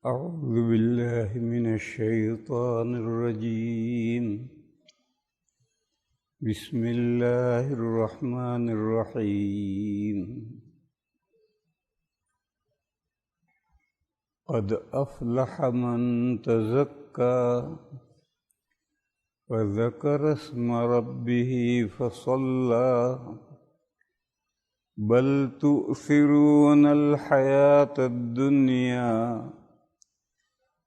أعوذ بالله من الشيطان الرجيم. بسم الله الرحمن الرحيم. قد أفلح من تزكى وذكر اسم ربه فصلى بل تؤثرون الحياة الدنيا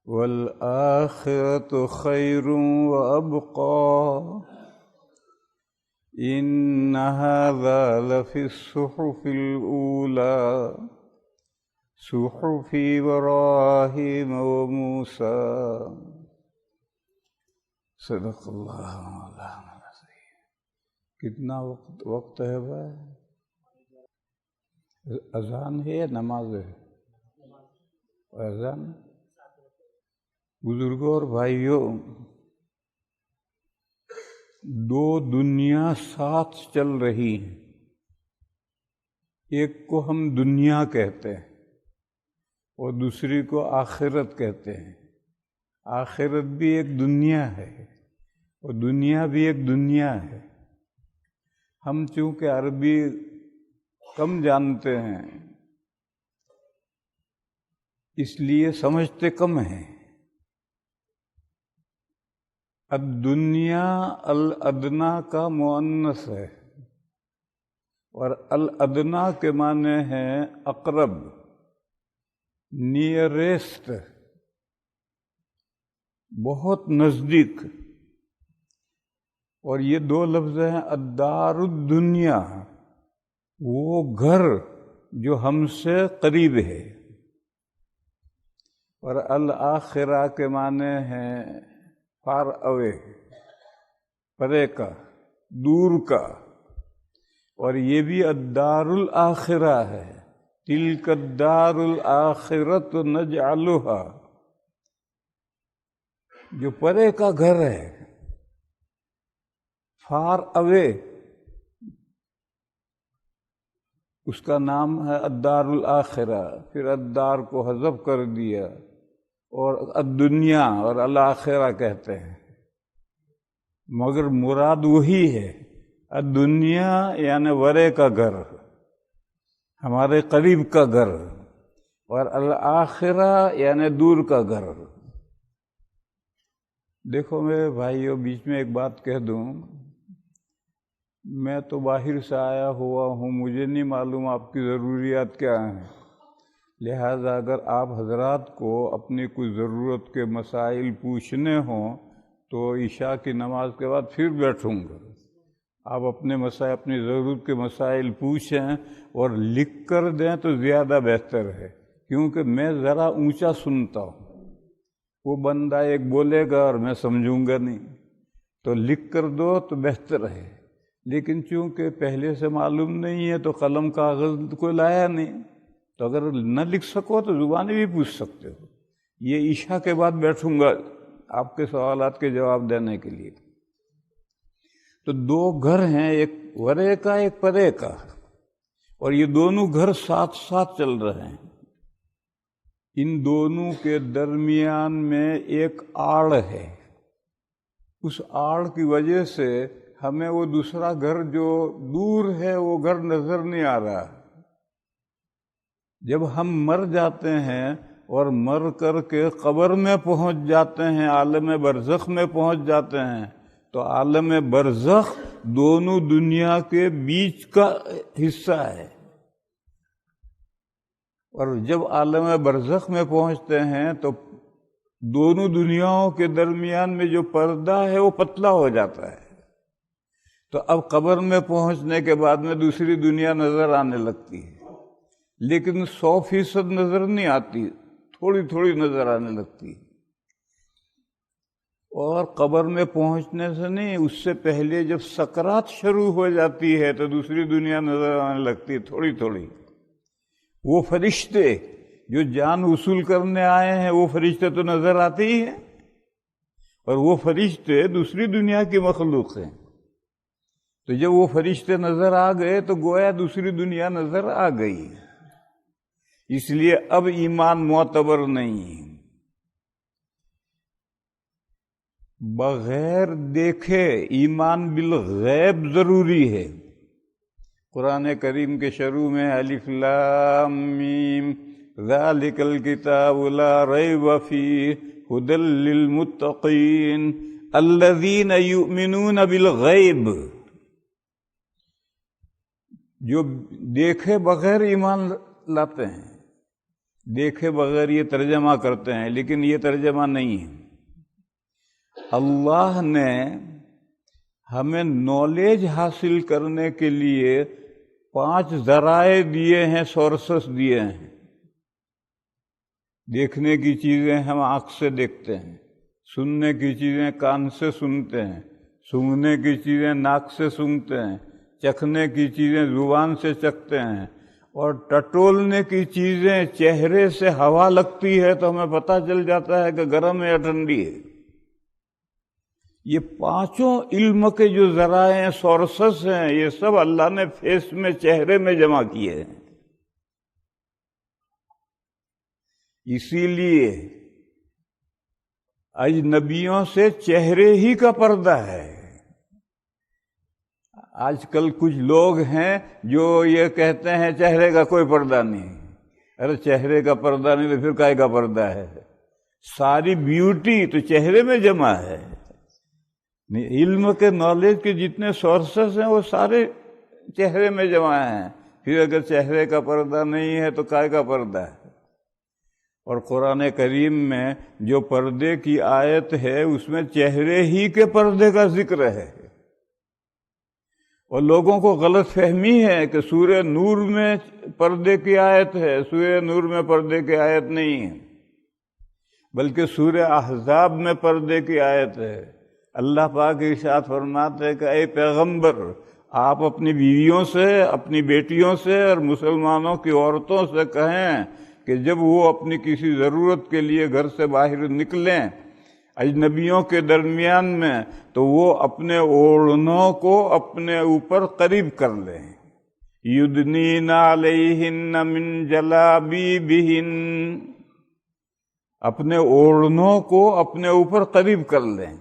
والآخرة خير وأبقى إن هذا لفي الصحف الأولى صحف إبراهيم وموسى. صدق اللہ مولانا العظیم. کتنا وقت ہے بھائی؟ اذان ہے یا نماز ہے؟ اذان. بزرگوں اور بھائیوں، دو دنیا ساتھ چل رہی ہیں. ایک کو ہم دنیا کہتے ہیں اور دوسری کو آخرت کہتے ہیں. آخرت بھی ایک دنیا ہے اور دنیا بھی ایک دنیا ہے. ہم چونکہ عربی کم جانتے ہیں اس لیے سمجھتے کم ہیں. الدنیا الادنا کا مؤنث ہے اور الادنا کے معنی ہے اقرب، نیئریسٹ، بہت نزدیک. اور یہ دو لفظ ہیں. الدار الدنیا، وہ گھر جو ہم سے قریب ہے، اور الآخرہ کے معنی ہے فار اوے، پرے کا، دور کا. اور یہ بھی الدار الآخرہ ہے. تلک الدار الآخرۃ نجعلھا، جو پرے کا گھر ہے، فار اوے، اس کا نام ہے الدار الآخرہ. پھر الدار کو حذف کر دیا اور الدنیا اور الآخرہ کہتے ہیں، مگر مراد وہی ہے. الدنیا یعنی ورے کا گھر، ہمارے قریب کا گھر، اور الآخرہ یعنی دور کا گھر. دیکھو میرے بھائیوں، بیچ میں ایک بات کہہ دوں. میں تو باہر سے آیا ہوا ہوں، مجھے نہیں معلوم آپ کی ضروریات کیا ہیں. لہذا اگر آپ حضرات کو اپنی کوئی ضرورت کے مسائل پوچھنے ہوں تو عشاء کی نماز کے بعد پھر بیٹھوں گا. آپ اپنے مسائل، اپنی ضرورت کے مسائل پوچھیں اور لکھ کر دیں تو زیادہ بہتر ہے، کیونکہ میں ذرا اونچا سنتا ہوں. وہ بندہ ایک بولے گا اور میں سمجھوں گا نہیں، تو لکھ کر دو تو بہتر ہے. لیکن چونکہ پہلے سے معلوم نہیں ہے تو قلم کاغذ کوئی لایا نہیں، تو اگر نہ لکھ سکو تو زبانی بھی پوچھ سکتے ہو. یہ عشاء کے بعد بیٹھوں گا آپ کے سوالات کے جواب دینے کے لیے. تو دو گھر ہیں، ایک ورے کا ایک پرے کا، اور یہ دونوں گھر ساتھ ساتھ چل رہے ہیں. ان دونوں کے درمیان میں ایک آڑ ہے. اس آڑ کی وجہ سے ہمیں وہ دوسرا گھر جو دور ہے وہ گھر نظر نہیں آ رہا. جب ہم مر جاتے ہیں اور مر کر کے قبر میں پہنچ جاتے ہیں، عالم برزخ میں پہنچ جاتے ہیں، تو عالم برزخ دونوں دنیا کے بیچ کا حصہ ہے. اور جب عالم برزخ میں پہنچتے ہیں تو دونوں دنیاؤں کے درمیان میں جو پردہ ہے وہ پتلا ہو جاتا ہے. تو اب قبر میں پہنچنے کے بعد میں دوسری دنیا نظر آنے لگتی ہے، لیکن 100% نظر نہیں آتی، تھوڑی تھوڑی نظر آنے لگتی ہے. اور قبر میں پہنچنے سے نہیں، اس سے پہلے جب سکرات شروع ہو جاتی ہے تو دوسری دنیا نظر آنے لگتی ہے تھوڑی تھوڑی. وہ فرشتے جو جان وصول کرنے آئے ہیں وہ فرشتے تو نظر آتے ہی ہیں، اور وہ فرشتے دوسری دنیا کی مخلوق ہیں. تو جب وہ فرشتے نظر آ گئے تو گویا دوسری دنیا نظر آ گئی. اس لیے اب ایمان معتبر نہیں ہے. بغیر دیکھے ایمان بالغیب ضروری ہے۔ قرآن کریم کے شروع میں الف لام میم ذالک الکتاب لا ریب فیہ ھدی للمتقین الذین یؤمنون بالغیب، جو دیکھے بغیر ایمان لاتے ہیں۔ دیکھے بغیر یہ ترجمہ کرتے ہیں، لیکن یہ ترجمہ نہیں ہے۔ اللہ نے ہمیں نالج حاصل کرنے کے لیے 5 ذرائع دیے ہیں، سورسز دیے ہیں۔ دیکھنے کی چیزیں ہم آنکھ سے دیکھتے ہیں، سننے کی چیزیں کان سے سنتے ہیں، سونگھنے کی چیزیں ناک سے سونگھتے ہیں، چکھنے کی چیزیں زبان سے چکھتے ہیں، اور ٹٹولنے کی چیزیں چہرے سے ہوا لگتی ہے تو ہمیں پتہ چل جاتا ہے کہ گرم ہے یا ٹھنڈی ہے۔ یہ 5 علم کے جو ذرائع ہیں، سورسز ہیں، یہ سب اللہ نے فیس میں، چہرے میں جمع کیے ہیں۔ اسی لیے اجنبیوں سے چہرے ہی کا پردہ ہے۔ آج کل کچھ لوگ ہیں جو یہ کہتے ہیں چہرے کا کوئی پردہ نہیں۔ ارے چہرے کا پردہ نہیں تو پھر کائے کا پردہ ہے؟ ساری بیوٹی تو چہرے میں جمع ہے۔ علم کے نالج کے جتنے سورسز ہیں وہ سارے چہرے میں جمع ہیں، پھر اگر چہرے کا پردہ نہیں ہے تو کائے کا پردہ ہے؟ اور قرآن کریم میں جو پردے کی آیت ہے اس میں چہرے ہی کے پردے کا ذکر ہے۔ اور لوگوں کو غلط فہمی ہے کہ سورہ نور میں پردے کی آیت ہے، سورہ نور میں پردے کی آیت نہیں ہے، بلکہ سورہ احزاب میں پردے کی آیت ہے۔ اللہ پاک ارشاد فرماتے ہیں کہ اے پیغمبر، آپ اپنی بیویوں سے، اپنی بیٹیوں سے اور مسلمانوں کی عورتوں سے کہیں کہ جب وہ اپنی کسی ضرورت کے لیے گھر سے باہر نکلیں اجنبیوں کے درمیان میں، تو وہ اپنے اوڑھنوں کو اپنے اوپر قریب کر لیں۔ یدنین علیہن من جلابیبہن، اپنے اوڑھنوں کو اپنے اوپر قریب کر لیں۔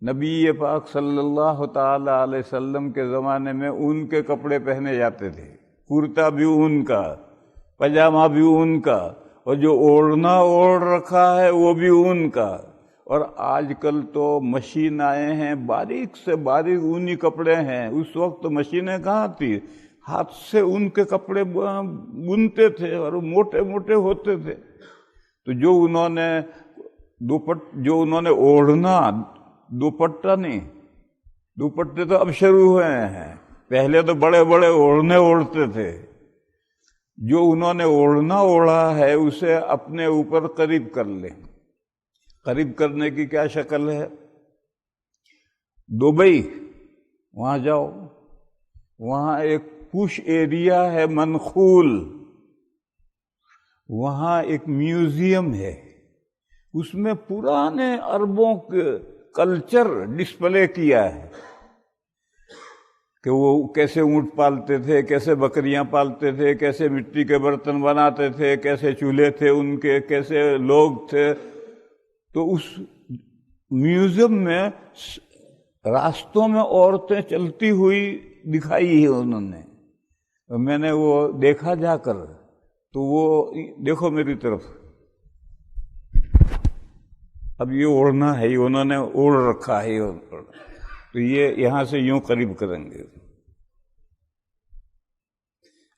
نبی پاک صلی اللہ تعالی علیہ وسلم کے زمانے میں اون کے کپڑے پہنے جاتے تھے، کرتا بھی اون کا، پاجامہ بھی اون کا، اور جو اوڑھنا اوڑھ رکھا ہے وہ بھی اون کا۔ اور آج کل تو مشین آئے ہیں، باریک سے باریک اونی کپڑے ہیں۔ اس وقت مشینیں کہاں تھی؟ ہاتھ سے اون کے کپڑے بنتے تھے اور موٹے موٹے ہوتے تھے۔ تو جو انہوں نے اوڑھنا، دوپٹہ نہیں، دوپٹے تو اب شروع ہوئے ہیں، پہلے تو بڑے بڑے اوڑھنے اوڑھتے تھے۔ جو انہوں نے اوڑھنا اوڑھا ہے اسے اپنے اوپر قریب کر لیں۔ قریب کرنے کی کیا شکل ہے؟ دبئی وہاں جاؤ، وہاں ایک پش ایریا ہے منخول، وہاں ایک میوزیم ہے، اس میں پرانے عربوں کے کلچر ڈسپلے کیا ہے کہ وہ کیسے اونٹ پالتے تھے، کیسے بکریاں پالتے تھے، کیسے مٹی کے برتن بناتے تھے، کیسے چولہے تھے ان کے، کیسے لوگ تھے۔ تو اس میوزیم میں راستوں میں عورتیں چلتی ہوئی دکھائی ہے انہوں نے، میں نے وہ دیکھا جا کر۔ تو وہ دیکھو میری طرف، اب یہ اوڑھنا ہے، یہ انہوں نے اوڑھ رکھا ہے، تو یہ یہاں سے یوں قریب کریں گے،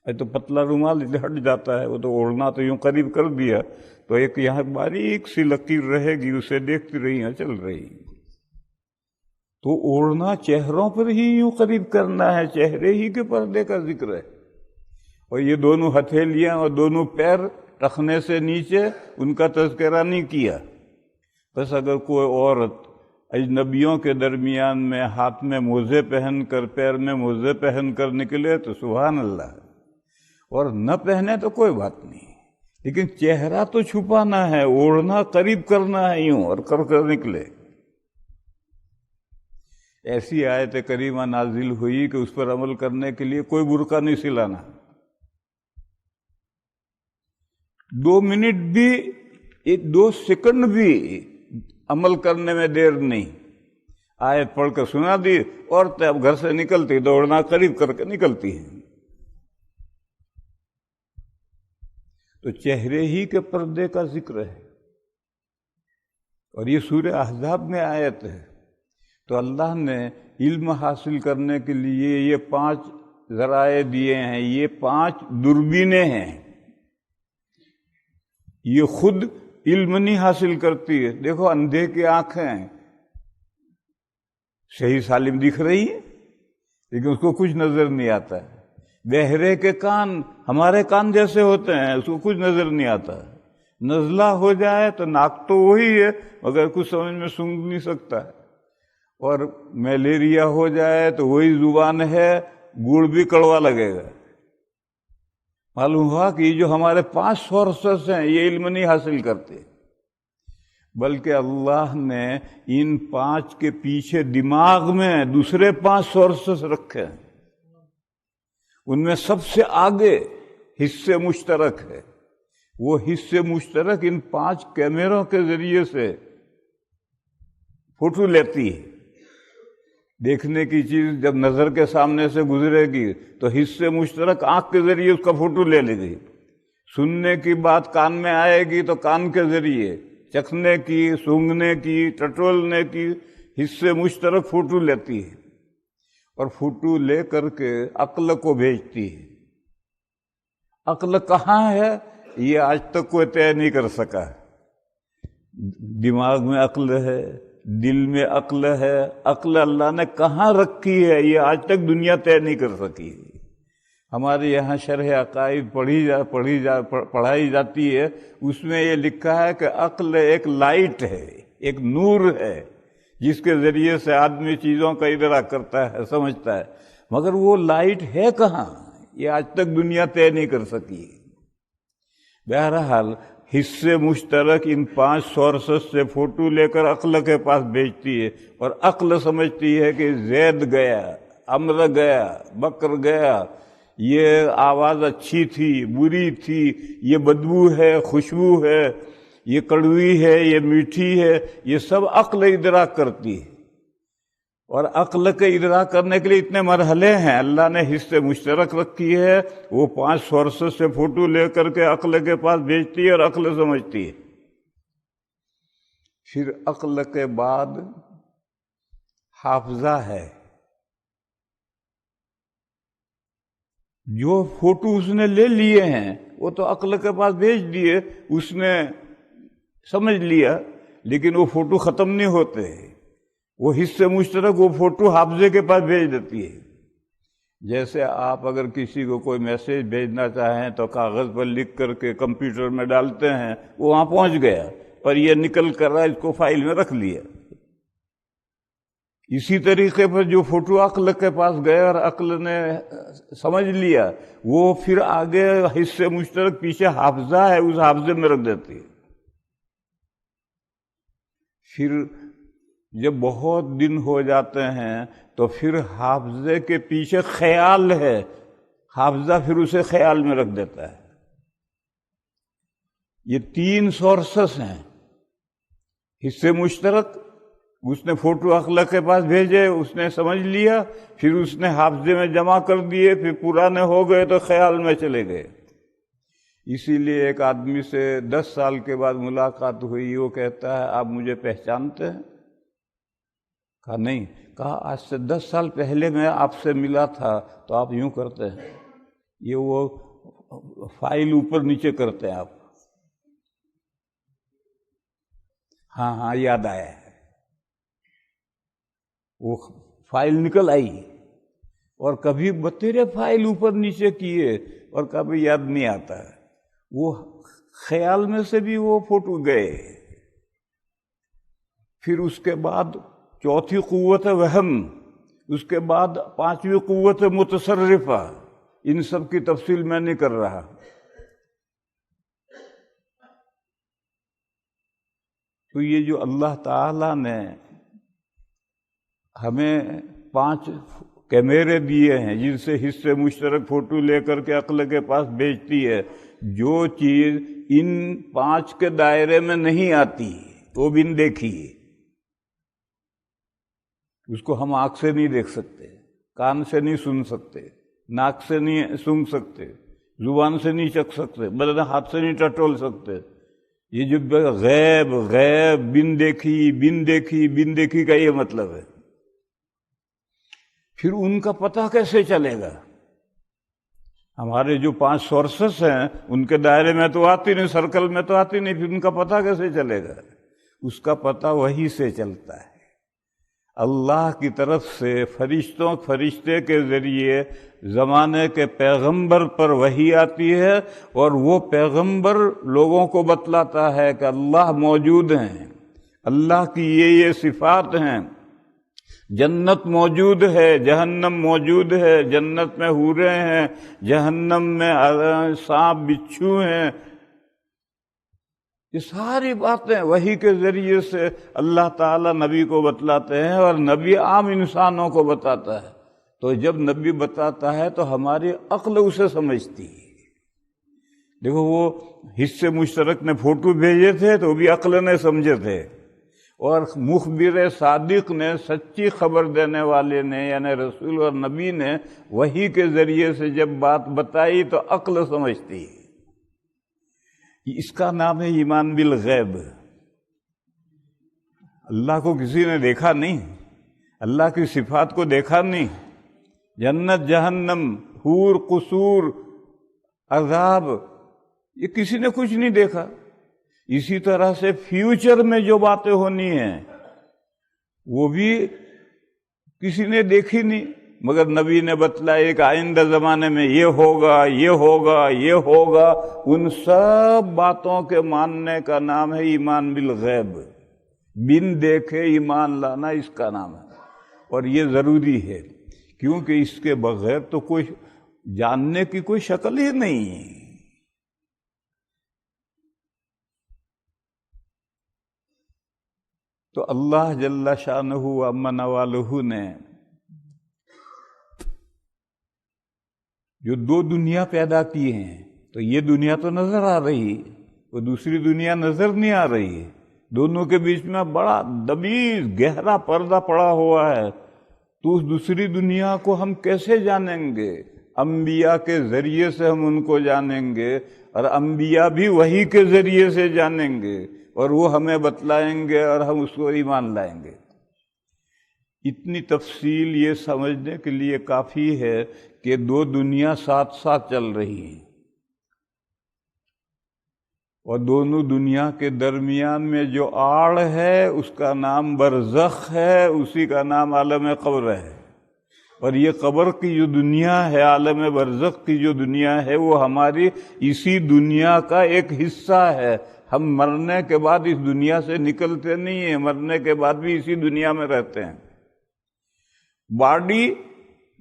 تو پتلا رومال ہٹ جاتا ہے، وہ تو اوڑھنا تو یوں قریب کر دیا، تو ایک یہاں باریک سی لکیر رہے گی، اسے دیکھتی رہی ہیں، چل رہی۔ تو اوڑھنا چہروں پر ہی یوں قریب کرنا ہے، چہرے ہی کے پردے کا ذکر ہے۔ اور یہ دونوں ہتھیلیاں اور دونوں پیر ٹخنے سے نیچے، ان کا تذکرہ نہیں کیا۔ بس اگر کوئی عورت اجنبیوں کے درمیان میں ہاتھ میں موزے پہن کر، پیر میں موزے پہن کر نکلے تو سبحان اللہ، اور نہ پہنے تو کوئی بات نہیں، لیکن چہرہ تو چھپانا ہے، اوڑھنا قریب کرنا ہے یوں، اور کر کر نکلے۔ ایسی آیت کریمہ نازل ہوئی کہ اس پر عمل کرنے کے لیے کوئی برقع نہیں سلانا، 2 منٹ بھی، 2 سیکنڈ بھی عمل کرنے میں دیر نہیں۔ آیت پڑھ کر سنا دی، عورتیں اب گھر سے نکلتی دوڑنا قریب کر کے نکلتی ہیں۔ تو چہرے ہی کے پردے کا ذکر ہے، اور یہ سورہ احزاب میں آیت ہے۔ تو اللہ نے علم حاصل کرنے کے لیے یہ 5 ذرائع دیے ہیں، یہ 5 دوربینیں ہیں۔ یہ خود علم نہیں حاصل کرتی ہے۔ دیکھو اندھے کی آنکھیں صحیح سالم دکھ رہی ہے، لیکن اس کو کچھ نظر نہیں آتا ہے۔ بہرے کے کان ہمارے کان جیسے ہوتے ہیں، اس کو کچھ نظر نہیں آتا ہے۔ نزلہ ہو جائے تو ناک تو وہی ہے مگر کچھ سمجھ میں سونگھ نہیں سکتا ہے، اور ملیریا ہو جائے تو وہی زبان ہے، گڑ بھی کڑوا لگے گا۔ معلوم ہوا کہ یہ جو ہمارے 5 سورسز ہیں یہ علم نہیں حاصل کرتے، بلکہ اللہ نے ان 5 کے پیچھے دماغ میں دوسرے 5 سورسز رکھے ہیں۔ ان میں سب سے آگے حصے مشترک ہے، وہ حصے مشترک ان 5 کیمروں کے ذریعے سے فوٹو لیتی ہے۔ دیکھنے کی چیز جب نظر کے سامنے سے گزرے گی تو حصے مشترک آنکھ کے ذریعے اس کا فوٹو لے لے گی، سننے کی بات کان میں آئے گی تو کان کے ذریعے، چکھنے کی، سونگھنے کی، ٹٹولنے کی، حصے مشترک فوٹو لیتی ہے، اور فوٹو لے کر کے عقل کو بھیجتی ہے۔ عقل کہاں ہے یہ آج تک کوئی طے نہیں کر سکا۔ دماغ میں عقل ہے، دل میں عقل ہے، عقل اللہ نے کہاں رکھی ہے یہ آج تک دنیا طے نہیں کر سکی۔ ہمارے یہاں شرح عقائد پڑھائی جاتی ہے، اس میں یہ لکھا ہے کہ عقل ایک لائٹ ہے، ایک نور ہے، جس کے ذریعے سے آدمی چیزوں کا ادراک کرتا ہے، سمجھتا ہے، مگر وہ لائٹ ہے کہاں یہ آج تک دنیا طے نہیں کر سکی۔ بہرحال حصے مشترک ان 5 سورسز سے فوٹو لے کر عقل کے پاس بھیجتی ہے، اور عقل سمجھتی ہے کہ زید گیا، عمر گیا، بکر گیا، یہ آواز اچھی تھی، بری تھی، یہ بدبو ہے، خوشبو ہے، یہ کڑوی ہے، یہ میٹھی ہے، یہ سب عقل ادراک کرتی ہے۔ اور عقل کے ادراک کرنے کے لیے اتنے مرحلے ہیں، اللہ نے حصے مشترک رکھی ہے، وہ 5 سورسز سے فوٹو لے کر کے عقل کے پاس بھیجتی ہے اور عقل سمجھتی ہے۔ پھر عقل کے بعد حافظہ ہے، جو فوٹو اس نے لے لیے ہیں وہ تو عقل کے پاس بھیج دیے، اس نے سمجھ لیا، لیکن وہ فوٹو ختم نہیں ہوتے، وہ حصے مشترک وہ فوٹو حافظے کے پاس بھیج دیتی ہے۔ جیسے آپ اگر کسی کو کوئی میسج بھیجنا چاہیں تو کاغذ پر لکھ کر کے کمپیوٹر میں ڈالتے ہیں، وہ وہاں پہنچ گیا، پر یہ نکل کر رہا، اس کو فائل میں رکھ لیا۔ اسی طریقے پر جو فوٹو عقل کے پاس گیا اور عقل نے سمجھ لیا، وہ پھر آگے حصے مشترک پیچھے حافظہ ہے، اس حافظے میں رکھ دیتی ہے۔ پھر جب بہت دن ہو جاتے ہیں تو پھر حافظے کے پیچھے خیال ہے، حافظہ پھر اسے خیال میں رکھ دیتا ہے۔ یہ 3 سورسز ہیں، حصے مشترک، اس نے فوٹو عقل کے پاس بھیجے، اس نے سمجھ لیا، پھر اس نے حافظے میں جمع کر دیے، پھر پرانے ہو گئے تو خیال میں چلے گئے۔ اسی لیے ایک آدمی سے 10 سال کے بعد ملاقات ہوئی، وہ کہتا ہے آپ مجھے پہچانتے ہیں؟ کہا نہیں۔ کہا آج سے 10 سال پہلے میں آپ سے ملا تھا تو آپ یوں کرتے ہیں، یہ وہ فائل اوپر نیچے کرتے ہیں آپ۔ ہاں یاد آیا ہے، وہ فائل نکل آئی، اور کبھی بتیرے فائل اوپر نیچے کیے اور کبھی یاد نہیں آتا ہے، وہ خیال میں سے بھی وہ فوٹو گئے۔ پھر اس کے بعد 4تھی قوت وہم، اس کے بعد 5ویں قوت متصرفہ، ان سب کی تفصیل میں نہیں کر رہا۔ تو یہ جو اللہ تعالیٰ نے ہمیں 5 کیمرے دیے ہیں جن سے حصے مشترک فوٹو لے کر کے عقل کے پاس بھیجتی ہے، جو چیز ان 5 کے دائرے میں نہیں آتی وہ بھی دیکھی۔ اس کو ہم آنکھ سے نہیں دیکھ سکتے، کان سے نہیں سن سکتے، ناک سے نہیں سونگھ سکتے، زبان سے نہیں چکھ سکتے، بدن ہاتھ سے نہیں ٹٹول سکتے۔ یہ جو غیب غیب بن دیکھی بن دیکھی بن دیکھی کا یہ مطلب ہے۔ پھر ان کا پتہ کیسے چلے گا؟ ہمارے جو 5 سورسز ہیں ان کے دائرے میں تو آتی نہیں، سرکل میں تو آتی نہیں، پھر ان کا پتہ کیسے چلے گا؟ اس کا پتہ وحی سے چلتا ہے، اللہ کی طرف سے فرشتے کے ذریعے زمانے کے پیغمبر پر وحی آتی ہے، اور وہ پیغمبر لوگوں کو بتلاتا ہے کہ اللہ موجود ہیں، اللہ کی یہ صفات ہیں، جنت موجود ہے، جہنم موجود ہے، جنت میں حوریں ہیں، جہنم میں سانپ بچھو ہیں۔ یہ ساری باتیں وحی کے ذریعے سے اللہ تعالیٰ نبی کو بتلاتے ہیں، اور نبی عام انسانوں کو بتاتا ہے۔ تو جب نبی بتاتا ہے تو ہماری عقل اسے سمجھتی ہے۔ دیکھو وہ حصے مشترک نے فوٹو بھیجے تھے تو وہ بھی عقل نے سمجھے تھے، اور مخبر صادق نے، سچی خبر دینے والے نے یعنی رسول اور نبی نے وحی کے ذریعے سے جب بات بتائی تو عقل سمجھتی ہے۔ اس کا نام ہے ایمان بالغیب۔ اللہ کو کسی نے دیکھا نہیں، اللہ کی صفات کو دیکھا نہیں، جنت جہنم حور قصور عذاب یہ کسی نے کچھ نہیں دیکھا۔ اسی طرح سے فیوچر میں جو باتیں ہونی ہیں وہ بھی کسی نے دیکھی نہیں، مگر نبی نے بتلایا کہ آئندہ زمانے میں یہ ہوگا یہ ہوگا یہ ہوگا۔ ان سب باتوں کے ماننے کا نام ہے ایمان بالغیب، بن دیکھے ایمان لانا اس کا نام ہے، اور یہ ضروری ہے کیونکہ اس کے بغیر تو کوئی جاننے کی کوئی شکل ہی نہیں ہے۔ تو اللہ جل شانہ و عم نوالہ نے جو 2 دنیا پیدا کی ہیں، تو یہ دنیا تو نظر آ رہی ہے، وہ دوسری دنیا نظر نہیں آ رہی ہے، دونوں کے بیچ میں بڑا دبیز گہرا پردہ پڑا ہوا ہے۔ تو اس دوسری دنیا کو ہم کیسے جانیں گے؟ انبیاء کے ذریعے سے ہم ان کو جانیں گے، اور انبیاء بھی وحی کے ذریعے سے جانیں گے، اور وہ ہمیں بتلائیں گے اور ہم اس کو ایمان لائیں گے۔ اتنی تفصیل یہ سمجھنے کے لیے کافی ہے کہ 2 دنیا ساتھ ساتھ چل رہی ہیں، اور دونوں دنیا کے درمیان میں جو آڑ ہے اس کا نام برزخ ہے، اسی کا نام عالم قبر ہے۔ اور یہ قبر کی جو دنیا ہے، عالم برزخ کی جو دنیا ہے، وہ ہماری اسی دنیا کا ایک حصہ ہے۔ ہم مرنے کے بعد اس دنیا سے نکلتے نہیں ہیں، مرنے کے بعد بھی اسی دنیا میں رہتے ہیں۔ باڈی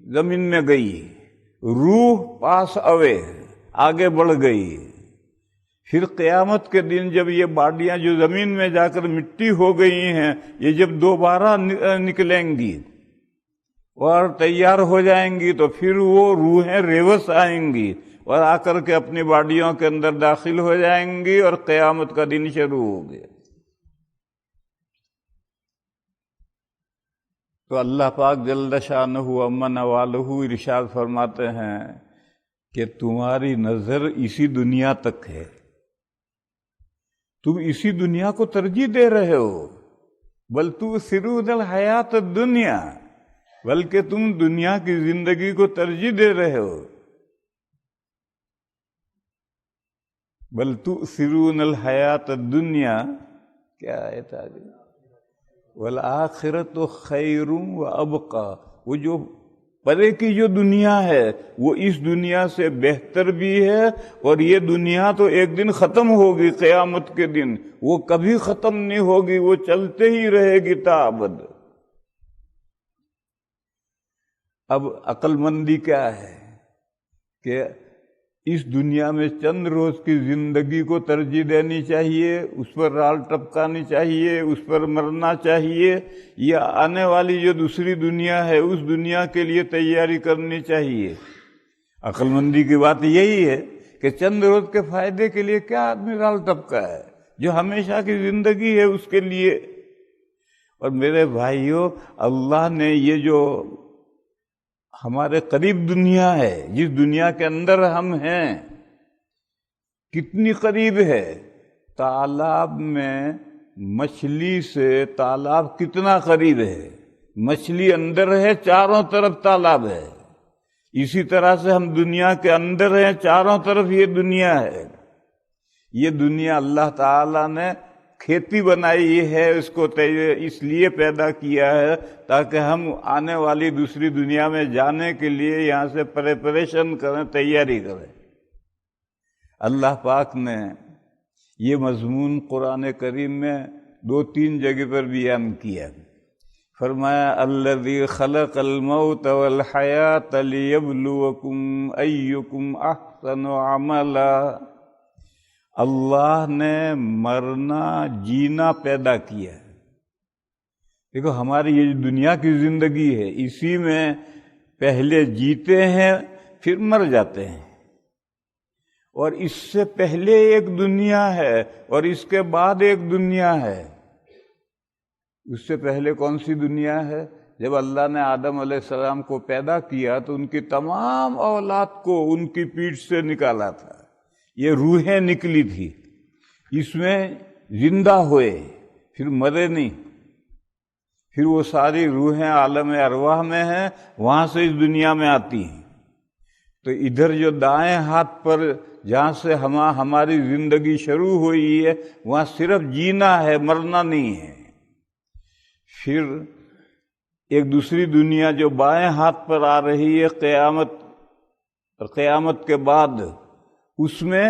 زمین میں گئی، روح پاس اوے آگے بڑھ گئی، پھر قیامت کے دن جب یہ باڈیاں جو زمین میں جا کر مٹی ہو گئی ہیں، یہ جب دوبارہ نکلیں گی اور تیار ہو جائیں گی تو پھر وہ روحیں ریوس آئیں گی اور آ کر کے اپنی باڈیوں کے اندر داخل ہو جائیں گی، اور قیامت کا دن شروع ہو گیا۔ تو اللہ پاک جل شانہ عم نوالہ ارشاد فرماتے ہیں کہ تمہاری نظر اسی دنیا تک ہے، تم اسی دنیا کو ترجیح دے رہے ہو، بل تؤثرون الحیات الدنیا، بلکہ تم دنیا کی زندگی کو ترجیح دے رہے ہو۔ بل تؤثرون الحیات الدنیا، کیا آیت آ گئی؟ والآخرۃ خیر وابقی، وہ جو پرے کی جو دنیا ہے وہ اس دنیا سے بہتر بھی ہے، اور یہ دنیا تو ایک دن ختم ہوگی، قیامت کے دن وہ کبھی ختم نہیں ہوگی، وہ چلتے ہی رہے گی تا ابد۔ اب عقل مندی کیا ہے کہ اس دنیا میں چند روز کی زندگی کو ترجیح دینی چاہیے، اس پر رال ٹپکانی چاہیے، اس پر مرنا چاہیے، یا آنے والی جو دوسری دنیا ہے اس دنیا کے لیے تیاری کرنی چاہیے؟ عقل مندی کی بات یہی ہے کہ چند روز کے فائدے کے لیے کیا آدمی رال ٹپکا ہے؟ جو ہمیشہ کی زندگی ہے اس کے لیے، اور میرے بھائیوں، اللہ نے یہ جو ہمارے قریب دنیا ہے، جس دنیا کے اندر ہم ہیں، کتنی قریب ہے؟ تالاب میں مچھلی سے تالاب کتنا قریب ہے؟ مچھلی اندر ہے، چاروں طرف تالاب ہے۔ اسی طرح سے ہم دنیا کے اندر ہیں، چاروں طرف یہ دنیا ہے۔ یہ دنیا اللہ تعالیٰ نے کھیتی بنائی ہے، اس کو اس لیے پیدا کیا ہے تاکہ ہم آنے والی دوسری دنیا میں جانے کے لیے یہاں سے پریپریشن کریں، تیاری کریں۔ اللہ پاک نے یہ مضمون قرآن کریم میں 2-3 جگہ پر بیان کیا۔ فرمایا الذی خلق الموت والحیات لیبلوکم ایکم احسن عملا۔ اللہ نے مرنا جینا پیدا کیا ہے۔ دیکھو ہماری یہ دنیا کی زندگی ہے، اسی میں پہلے جیتے ہیں پھر مر جاتے ہیں، اور اس سے پہلے ایک دنیا ہے اور اس کے بعد ایک دنیا ہے۔ اس سے پہلے کون سی دنیا ہے؟ جب اللہ نے آدم علیہ السلام کو پیدا کیا تو ان کی تمام اولاد کو ان کی پیٹھ سے نکالا تھا، یہ روحیں نکلی تھی، اس میں زندہ ہوئے، پھر مرے نہیں، پھر وہ ساری روحیں عالم ارواح میں ہیں، وہاں سے اس دنیا میں آتی ہیں۔ تو ادھر جو دائیں ہاتھ پر جہاں سے ہماری زندگی شروع ہوئی ہے، وہاں صرف جینا ہے، مرنا نہیں ہے۔ پھر ایک دوسری دنیا جو بائیں ہاتھ پر آ رہی ہے، قیامت، اور قیامت کے بعد اس میں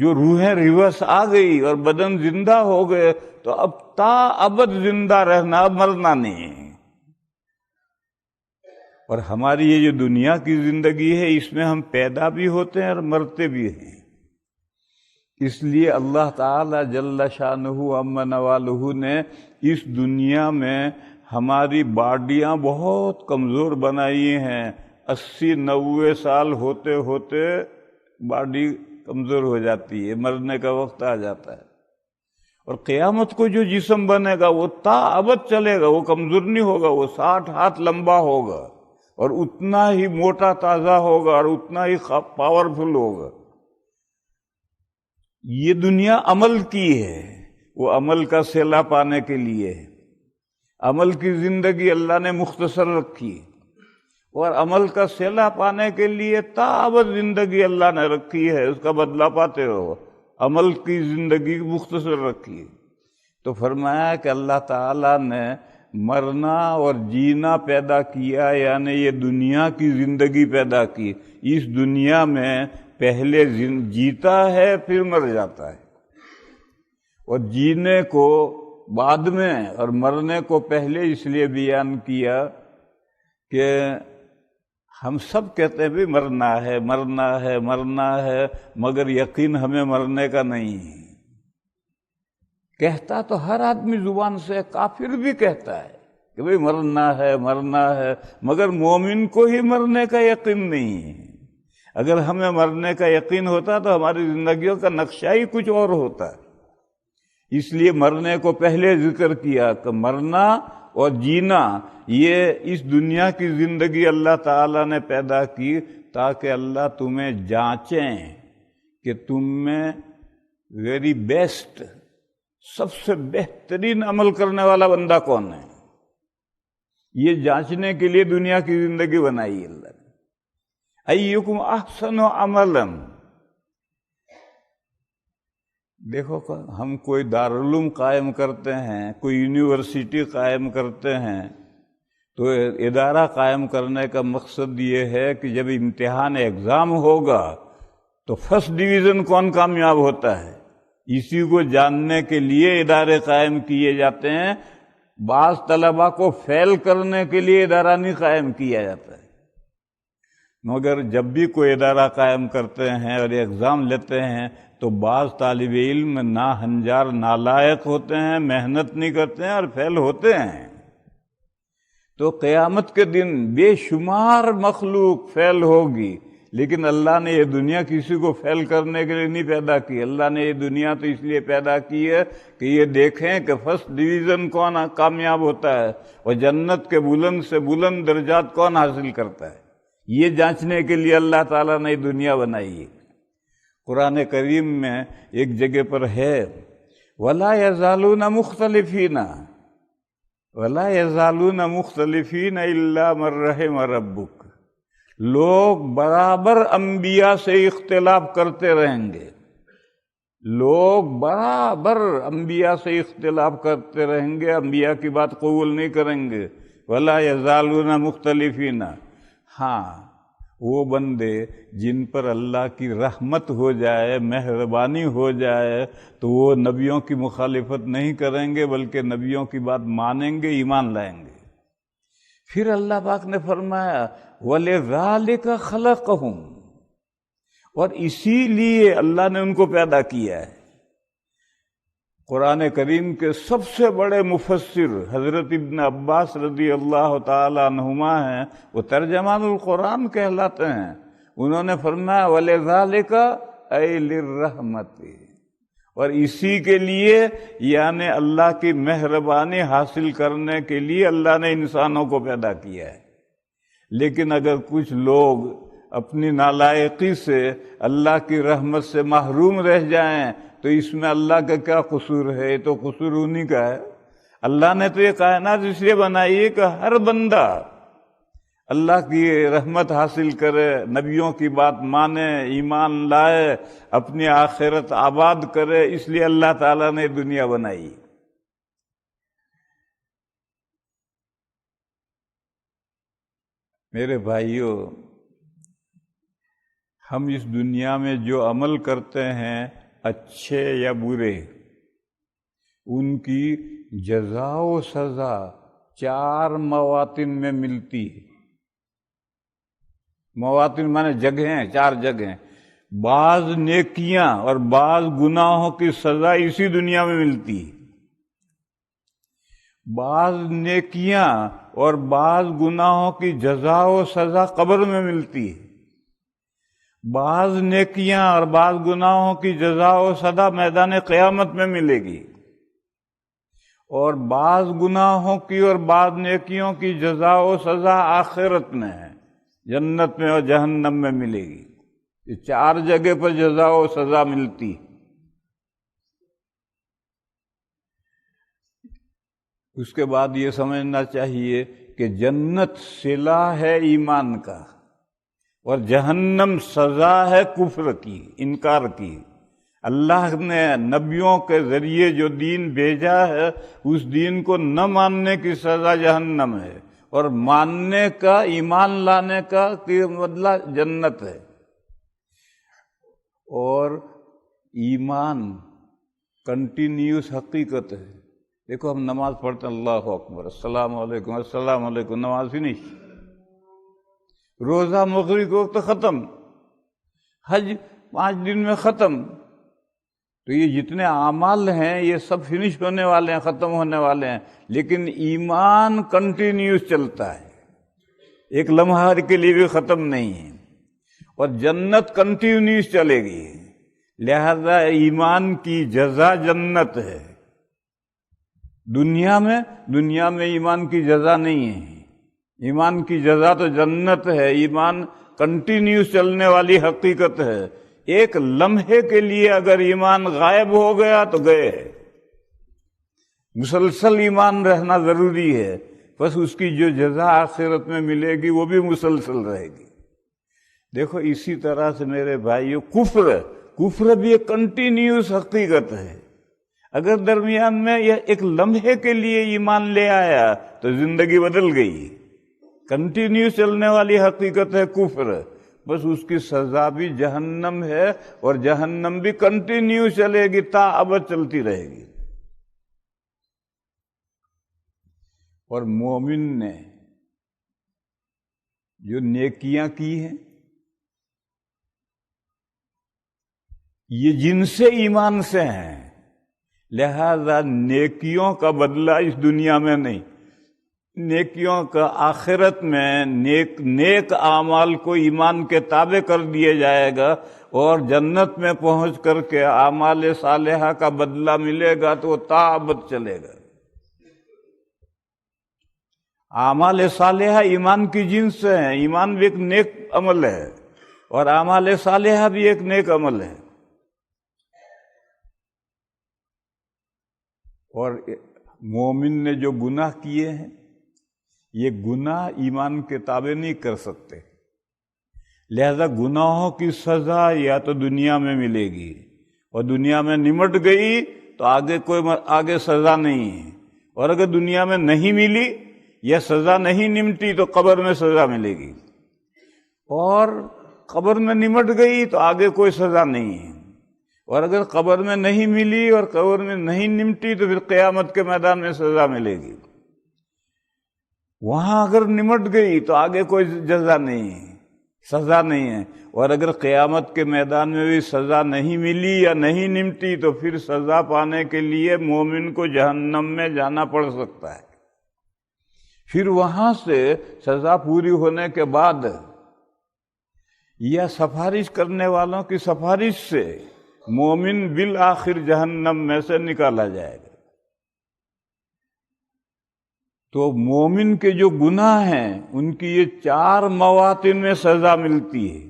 جو روحیں ریورس آ گئی اور بدن زندہ ہو گئے، تو اب تا ابد زندہ رہنا، مرنا نہیں ہے۔ اور ہماری یہ جو دنیا کی زندگی ہے، اس میں ہم پیدا بھی ہوتے ہیں اور مرتے بھی ہیں۔ اس لیے اللہ تعالی جل شانہ عم نوالہ نے اس دنیا میں ہماری باڈیاں بہت کمزور بنائی ہیں۔ 80-90 سال ہوتے ہوتے باڈی کمزور ہو جاتی ہے، مرنے کا وقت آ جاتا ہے۔ اور قیامت کو جو جسم بنے گا وہ تا ابد چلے گا، وہ کمزور نہیں ہوگا، وہ 60 ہاتھ لمبا ہوگا اور اتنا ہی موٹا تازہ ہوگا اور اتنا ہی پاورفل ہوگا۔ یہ دنیا عمل کی ہے، وہ عمل کا صلہ پانے کے لیے ہے۔ عمل کی زندگی اللہ نے مختصر رکھی، اور عمل کا صلہ پانے کے لیے تا ابد زندگی اللہ نے رکھی ہے، اس کا بدلہ پاتے رہو۔ عمل کی زندگی مختصر رکھی، تو فرمایا کہ اللہ تعالیٰ نے مرنا اور جینا پیدا کیا، یعنی یہ دنیا کی زندگی پیدا کی۔ اس دنیا میں پہلے جیتا ہے پھر مر جاتا ہے، اور جینے کو بعد میں اور مرنے کو پہلے اس لیے بیان کیا کہ ہم سب کہتے ہیں بھی مرنا ہے، مرنا ہے، مرنا ہے، مگر یقین ہمیں مرنے کا نہیں ہے۔ کہتا تو ہر آدمی زبان سے، کافر بھی کہتا ہے کہ بھئی مرنا ہے، مرنا ہے، مگر مومن کو ہی مرنے کا یقین نہیں ہے۔ اگر ہمیں مرنے کا یقین ہوتا تو ہماری زندگیوں کا نقشہ ہی کچھ اور ہوتا ہے۔ اس لیے مرنے کو پہلے ذکر کیا کہ مرنا اور جینا، یہ اس دنیا کی زندگی اللہ تعالیٰ نے پیدا کی تاکہ اللہ تمہیں جانچیں کہ تم میں ویری بیسٹ، سب سے بہترین عمل کرنے والا بندہ کون ہے۔ یہ جانچنے کے لیے دنیا کی زندگی بنائی اللہ نے۔ ایکم احسن عملا۔ دیکھو ہم کوئی دارالعلوم قائم کرتے ہیں، کوئی یونیورسٹی قائم کرتے ہیں، تو ادارہ قائم کرنے کا مقصد یہ ہے کہ جب امتحان ایگزام ہوگا تو فرسٹ ڈویژن کون کامیاب ہوتا ہے، اسی کو جاننے کے لیے ادارے قائم کیے جاتے ہیں۔ بعض طلباء کو فیل کرنے کے لیے ادارہ نہیں قائم کیا جاتا ہے۔ مگر جب بھی کوئی ادارہ قائم کرتے ہیں اور ایگزام لیتے ہیں تو بعض طالب علم ناہنجار نالائق ہوتے ہیں، محنت نہیں کرتے ہیں اور فیل ہوتے ہیں۔ تو قیامت کے دن بے شمار مخلوق فیل ہوگی، لیکن اللہ نے یہ دنیا کسی کو فیل کرنے کے لیے نہیں پیدا کی. اللہ نے یہ دنیا تو اس لیے پیدا کی ہے کہ یہ دیکھیں کہ فرسٹ ڈویژن کون کامیاب ہوتا ہے اور جنت کے بلند سے بلند درجات کون حاصل کرتا ہے. یہ جانچنے کے لیے اللہ تعالیٰ نے یہ دنیا بنائی ہے. قرآن کریم میں ایک جگہ پر ہے وَلَا يَزَالُونَ مُخْتَلِفِينَ وَلَا يَزَالُونَ مُخْتَلِفِينَ إِلَّا مَن رَّحِمَ رَبُّكَ. لوگ برابر انبیاء سے اختلاف کرتے رہیں گے. لوگ برابر انبیاء سے اختلاف کرتے رہیں گے، انبیاء کی بات قبول نہیں کریں گے. وَلَا يَزَالُونَ مُخْتَلِفِينَ. ہاں وہ بندے جن پر اللہ کی رحمت ہو جائے، مہربانی ہو جائے، تو وہ نبیوں کی مخالفت نہیں کریں گے بلکہ نبیوں کی بات مانیں گے، ایمان لائیں گے. پھر اللہ پاک نے فرمایا وَلِذَالِكَ خَلَقَهُمْ. اور اسی لیے اللہ نے ان کو پیدا کیا ہے. قرآن کریم کے سب سے بڑے مفسر حضرت ابن عباس رضی اللہ تعالی عنہما ہیں، وہ ترجمان القرآن کہلاتے ہیں. انہوں نے فرمایا وَلِذَالِكَ أَيْ لِلرَّحْمَةِ. اور اسی کے لیے یعنی اللہ کی مہربانی حاصل کرنے کے لیے اللہ نے انسانوں کو پیدا کیا ہے. لیکن اگر کچھ لوگ اپنی نالائقی سے اللہ کی رحمت سے محروم رہ جائیں تو اس میں اللہ کا کیا قصور ہے؟ یہ تو قصور انہی کا ہے. اللہ نے تو یہ کائنات اس لیے بنائی ہے کہ ہر بندہ اللہ کی رحمت حاصل کرے، نبیوں کی بات مانے، ایمان لائے، اپنی آخرت آباد کرے. اس لیے اللہ تعالیٰ نے دنیا بنائی. میرے بھائیوں، ہم اس دنیا میں جو عمل کرتے ہیں اچھے یا برے، ان کی جزا و سزا 4 مواطن میں ملتی ہے. مواطن مانے جگہیں، 4 جگہیں. بعض نیکیاں اور بعض گناہوں کی سزا اسی دنیا میں ملتی ہے. بعض نیکیاں اور بعض گناہوں کی جزا و سزا قبر میں ملتی ہے. بعض نیکیاں اور بعض گناہوں کی جزا و سزا میدان قیامت میں ملے گی، اور بعض گناہوں کی اور بعض نیکیوں کی جزا و سزا آخرت میں ہے، جنت میں اور جہنم میں ملے گی. یہ 4 جگہ پر جزا و سزا ملتی. اس کے بعد یہ سمجھنا چاہیے کہ جنت صلہ ہے ایمان کا، اور جہنم سزا ہے کفر کی، انکار کی. اللہ نے نبیوں کے ذریعے جو دین بھیجا ہے اس دین کو نہ ماننے کی سزا جہنم ہے، اور ماننے کا، ایمان لانے کا بدلہ جنت ہے. اور ایمان کنٹینیوس حقیقت ہے. دیکھو ہم نماز پڑھتے ہیں، اللہ اکبر، السلام علیکم، السلام علیکم، نماز فنش. روزہ مغرب کے وقت ختم، حج 5 دن میں ختم. تو یہ جتنے اعمال ہیں یہ سب فنش ہونے والے ہیں، ختم ہونے والے ہیں. لیکن ایمان کنٹینیوس چلتا ہے، ایک لمحہ کے لیے بھی ختم نہیں ہے. اور جنت کنٹینیوس چلے گی. لہذا ایمان کی جزا جنت ہے. دنیا میں ایمان کی جزا نہیں ہے. ایمان کی جزا تو جنت ہے. ایمان کنٹینیوس چلنے والی حقیقت ہے. ایک لمحے کے لیے اگر ایمان غائب ہو گیا تو گئے. مسلسل ایمان رہنا ضروری ہے، بس اس کی جو جزا آخرت میں ملے گی وہ بھی مسلسل رہے گی. دیکھو اسی طرح سے میرے بھائیو، کفر بھی ایک کنٹینیوس حقیقت ہے. اگر درمیان میں یہ ایک لمحے کے لیے ایمان لے آیا تو زندگی بدل گئی. کنٹینیو چلنے والی حقیقت ہے کفر، بس اس کی سزا بھی جہنم ہے، اور جہنم بھی کنٹینیو چلے گی، تا ابد چلتی رہے گی. اور مومن نے جو نیکیاں کی ہیں یہ جن سے ایمان سے ہیں، لہذا نیکیوں کا بدلہ اس دنیا میں نہیں. نیکیوں کا آخرت میں نیک اعمال کو ایمان کے تابع کر دیا جائے گا، اور جنت میں پہنچ کر کے اعمال صالحہ کا بدلہ ملے گا تو وہ تابت چلے گا۔ اعمال صالحہ ایمان کی جنس سے ہیں، ایمان بھی ایک نیک عمل ہے اور اعمال صالحہ بھی ایک نیک عمل ہے۔ اور مومن نے جو گناہ کیے ہیں، یہ گناہ ایمان کے تابع نہیں کر سکتے، لہذا گناہوں کی سزا یا تو دنیا میں ملے گی، اور دنیا میں نمٹ گئی تو آگے سزا نہیں ہے، اور اگر دنیا میں نہیں ملی یا سزا نہیں نمٹی تو قبر میں سزا ملے گی، اور قبر میں نمٹ گئی تو آگے کوئی سزا نہیں ہے، اور اگر قبر میں نہیں ملی اور قبر میں نہیں نمٹی تو پھر قیامت کے میدان میں سزا ملے گی۔ وہاں اگر نمٹ گئی تو آگے کوئی جزا نہیں ہے، سزا نہیں ہے، اور اگر قیامت کے میدان میں بھی سزا نہیں ملی یا نہیں نمٹی تو پھر سزا پانے کے لیے مومن کو جہنم میں جانا پڑ سکتا ہے۔ پھر وہاں سے سزا پوری ہونے کے بعد یا سفارش کرنے والوں کی سفارش سے مومن بالآخر جہنم میں سے نکالا جائے گا۔ تو مومن کے جو گناہ ہیں ان کی یہ 4 مواطن میں سزا ملتی ہے،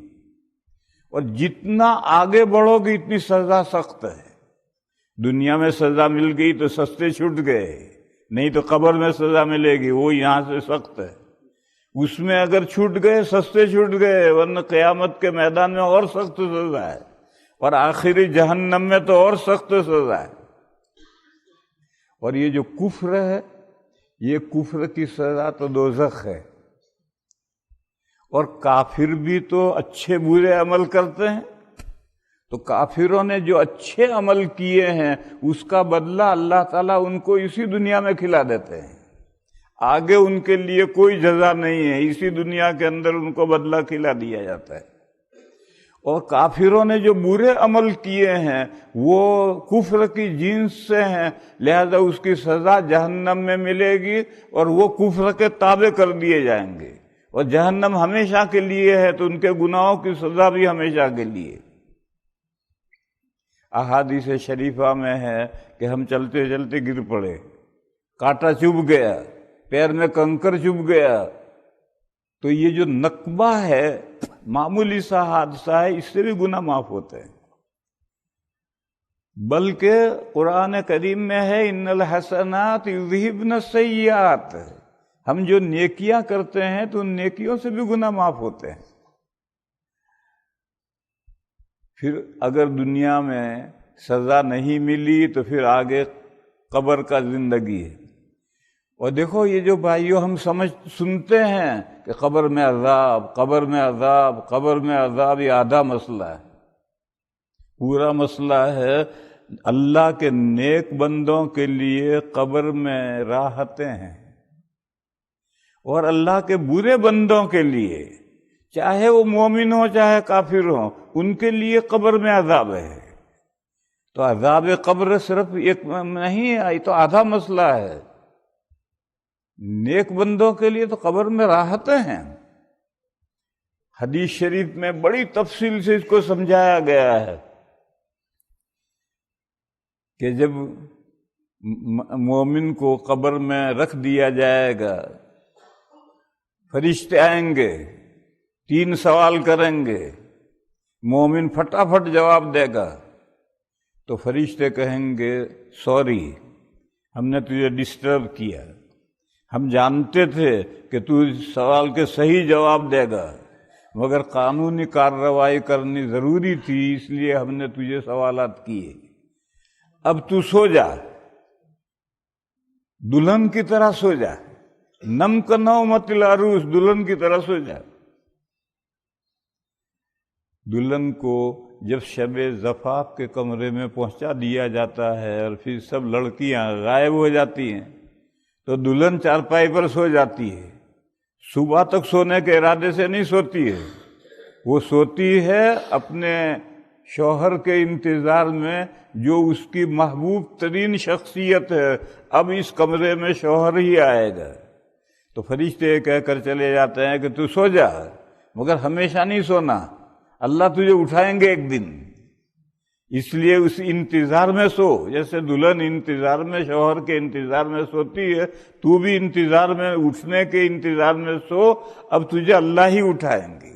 اور جتنا آگے بڑھو گے اتنی سزا سخت ہے۔ دنیا میں سزا مل گئی تو سستے چھوٹ گئے، نہیں تو قبر میں سزا ملے گی، وہ یہاں سے سخت ہے۔ اس میں اگر چھوٹ گئے سستے چھوٹ گئے، ورنہ قیامت کے میدان میں اور سخت سزا ہے، اور آخری جہنم میں تو اور سخت سزا ہے۔ اور یہ جو کفر ہے، یہ کفر کی سزا تو دوزخ ہے، اور کافر بھی تو اچھے برے عمل کرتے ہیں، تو کافروں نے جو اچھے عمل کیے ہیں اس کا بدلہ اللہ تعالیٰ ان کو اسی دنیا میں کھلا دیتے ہیں، آگے ان کے لیے کوئی جزا نہیں ہے، اسی دنیا کے اندر ان کو بدلہ کھلا دیا جاتا ہے۔ اور کافروں نے جو برے عمل کیے ہیں وہ کفر کی جنس سے ہیں، لہذا اس کی سزا جہنم میں ملے گی، اور وہ کفر کے تابع کر دیے جائیں گے، اور جہنم ہمیشہ کے لیے ہے تو ان کے گناہوں کی سزا بھی ہمیشہ کے لیے۔ احادیث شریفہ میں ہے کہ ہم چلتے چلتے گر پڑے، کانٹا چبھ گیا، پیر میں کنکر چبھ گیا، تو یہ جو نقبہ ہے معمولی سا حادثہ ہے، اس سے بھی گناہ معاف ہوتے ہیں۔ بلکہ قرآن کریم میں ہے ان الحسنات یذہبن السیئات، ہم جو نیکیاں کرتے ہیں تو ان نیکیوں سے بھی گناہ معاف ہوتے ہیں۔ پھر اگر دنیا میں سزا نہیں ملی تو پھر آگے قبر کا زندگی ہے۔ اور دیکھو یہ جو بھائیوں ہم سنتے ہیں کہ قبر میں عذاب، قبر میں عذاب، قبر میں عذاب، یہ آدھا مسئلہ ہے۔ پورا مسئلہ ہے اللہ کے نیک بندوں کے لیے قبر میں راحتیں ہیں، اور اللہ کے برے بندوں کے لیے، چاہے وہ مومن ہو چاہے کافر ہو، ان کے لیے قبر میں عذاب ہے۔ تو عذاب قبر صرف ایک نہیں ہے، یہ تو آدھا مسئلہ ہے۔ نیک بندوں کے لیے تو قبر میں راحتیں ہیں۔ حدیث شریف میں بڑی تفصیل سے اس کو سمجھایا گیا ہے کہ جب مومن کو قبر میں رکھ دیا جائے گا، فرشتے آئیں گے، 3 سوال کریں گے، مومن پھٹافٹ جواب دے گا تو فرشتے کہیں گے سوری، ہم نے تجھے ڈسٹرب کیا، ہم جانتے تھے کہ تو اس سوال کے صحیح جواب دے گا، مگر قانونی کارروائی کرنی ضروری تھی، اس لیے ہم نے تجھے سوالات کیے، اب تو سو جا، دلہن کی طرح سو جا، نم کا نومت العروس، دلہن کی طرح سو جا۔ دلہن کو جب شب زفاف کے کمرے میں پہنچا دیا جاتا ہے اور پھر سب لڑکیاں غائب ہو جاتی ہیں تو دلہن چارپائی پر سو جاتی ہے، صبح تک سونے کے ارادے سے نہیں سوتی ہے، وہ سوتی ہے اپنے شوہر کے انتظار میں، جو اس کی محبوب ترین شخصیت ہے۔ اب اس کمرے میں شوہر ہی آئے گا، تو فرشتے کہہ کر چلے جاتے ہیں کہ تو سو جا، مگر ہمیشہ نہیں سونا، اللہ تجھے اٹھائیں گے ایک دن، اس لیے اس انتظار میں سو، جیسے دلہن انتظار میں شوہر کے انتظار میں سوتی ہے، تو بھی انتظار میں، اٹھنے کے انتظار میں سو، اب تجھے اللہ ہی اٹھائیں گے۔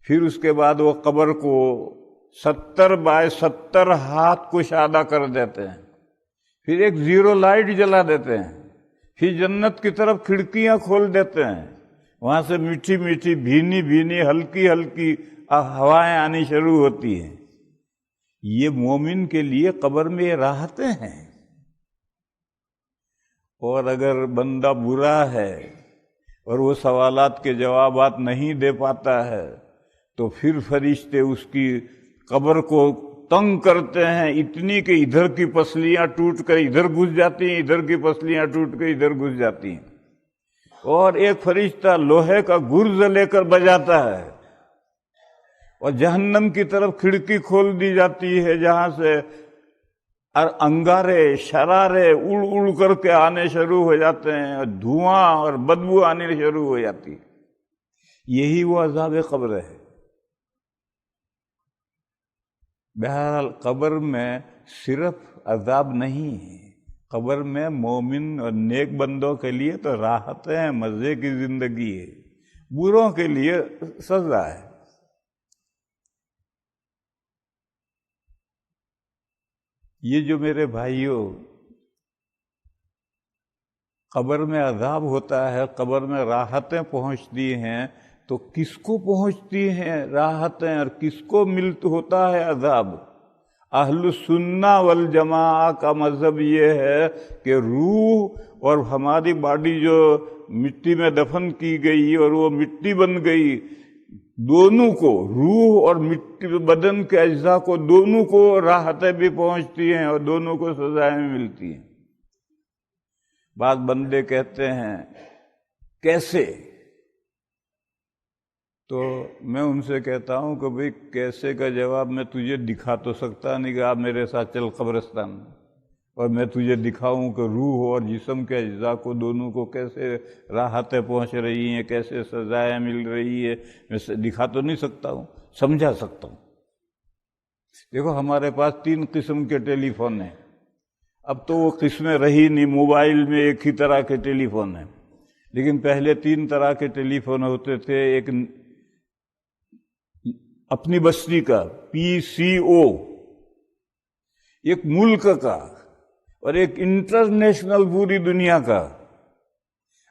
پھر اس کے بعد وہ قبر کو 70 بائی 70 ہاتھ کشادہ کر دیتے ہیں، پھر ایک زیرو لائٹ جلا دیتے ہیں، پھر جنت کی طرف کھڑکیاں کھول دیتے ہیں، وہاں سے میٹھی میٹھی بھینی بھینی ہلکی ہلکی ہوائیں آنی شروع ہوتی ہیں۔ یہ مومن کے لیے قبر میں یہ راحتیں ہیں۔ اور اگر بندہ برا ہے اور وہ سوالات کے جوابات نہیں دے پاتا ہے تو پھر فرشتے اس کی قبر کو تنگ کرتے ہیں، اتنی کہ ادھر کی پسلیاں ٹوٹ کر ادھر گھس جاتی ہیں، ادھر کی پسلیاں ٹوٹ کر ادھر گھس جاتی ہیں، اور ایک فرشتہ لوہے کا گرز لے کر بجاتا ہے، اور جہنم کی طرف کھڑکی کھول دی جاتی ہے جہاں سے انگارے شرارے اڑ اڑ کر کے آنے شروع ہو جاتے ہیں، اور دھواں اور بدبو آنے شروع ہو جاتی ہے۔ یہی وہ عذاب قبر ہے۔ بہرحال قبر میں صرف عذاب نہیں ہے، قبر میں مومن اور نیک بندوں کے لیے تو راحت ہے، مزے کی زندگی ہے، بروں کے لیے سزا ہے۔ یہ جو میرے بھائیوں قبر میں عذاب ہوتا ہے، قبر میں راحتیں پہنچتی ہیں، تو کس کو پہنچتی ہیں راحتیں اور کس کو ہوتا ہے عذاب؟ اہل السنہ والجماعہ کا مذہب یہ ہے کہ روح اور ہماری باڈی جو مٹی میں دفن کی گئی اور وہ مٹی بن گئی، دونوں کو، روح اور مٹی بدن کے اجزاء کو، دونوں کو راحتیں بھی پہنچتی ہیں اور دونوں کو سزائیں ملتی ہیں۔ بعض بندے کہتے ہیں کیسے؟ تو میں ان سے کہتا ہوں کہ بھئی کیسے کا جواب میں تجھے دکھا تو سکتا نہیں کہ آپ میرے ساتھ چل قبرستان میں، اور میں تجھے دکھاؤں کہ روح اور جسم کے اجزاء کو دونوں کو کیسے راحتیں پہنچ رہی ہیں، کیسے سزائیں مل رہی ہے، میں دکھا تو نہیں سکتا ہوں، سمجھا سکتا ہوں۔ دیکھو ہمارے پاس 3 قسم کے ٹیلی فون ہیں، اب تو وہ قسمیں رہی نہیں، موبائل میں ایک ہی طرح کے ٹیلی فون ہیں، لیکن پہلے 3 طرح کے ٹیلی فون ہوتے تھے۔ ایک اپنی بستی کا PCO، ایک ملک کا، اور ایک انٹرنیشنل پوری دنیا کا۔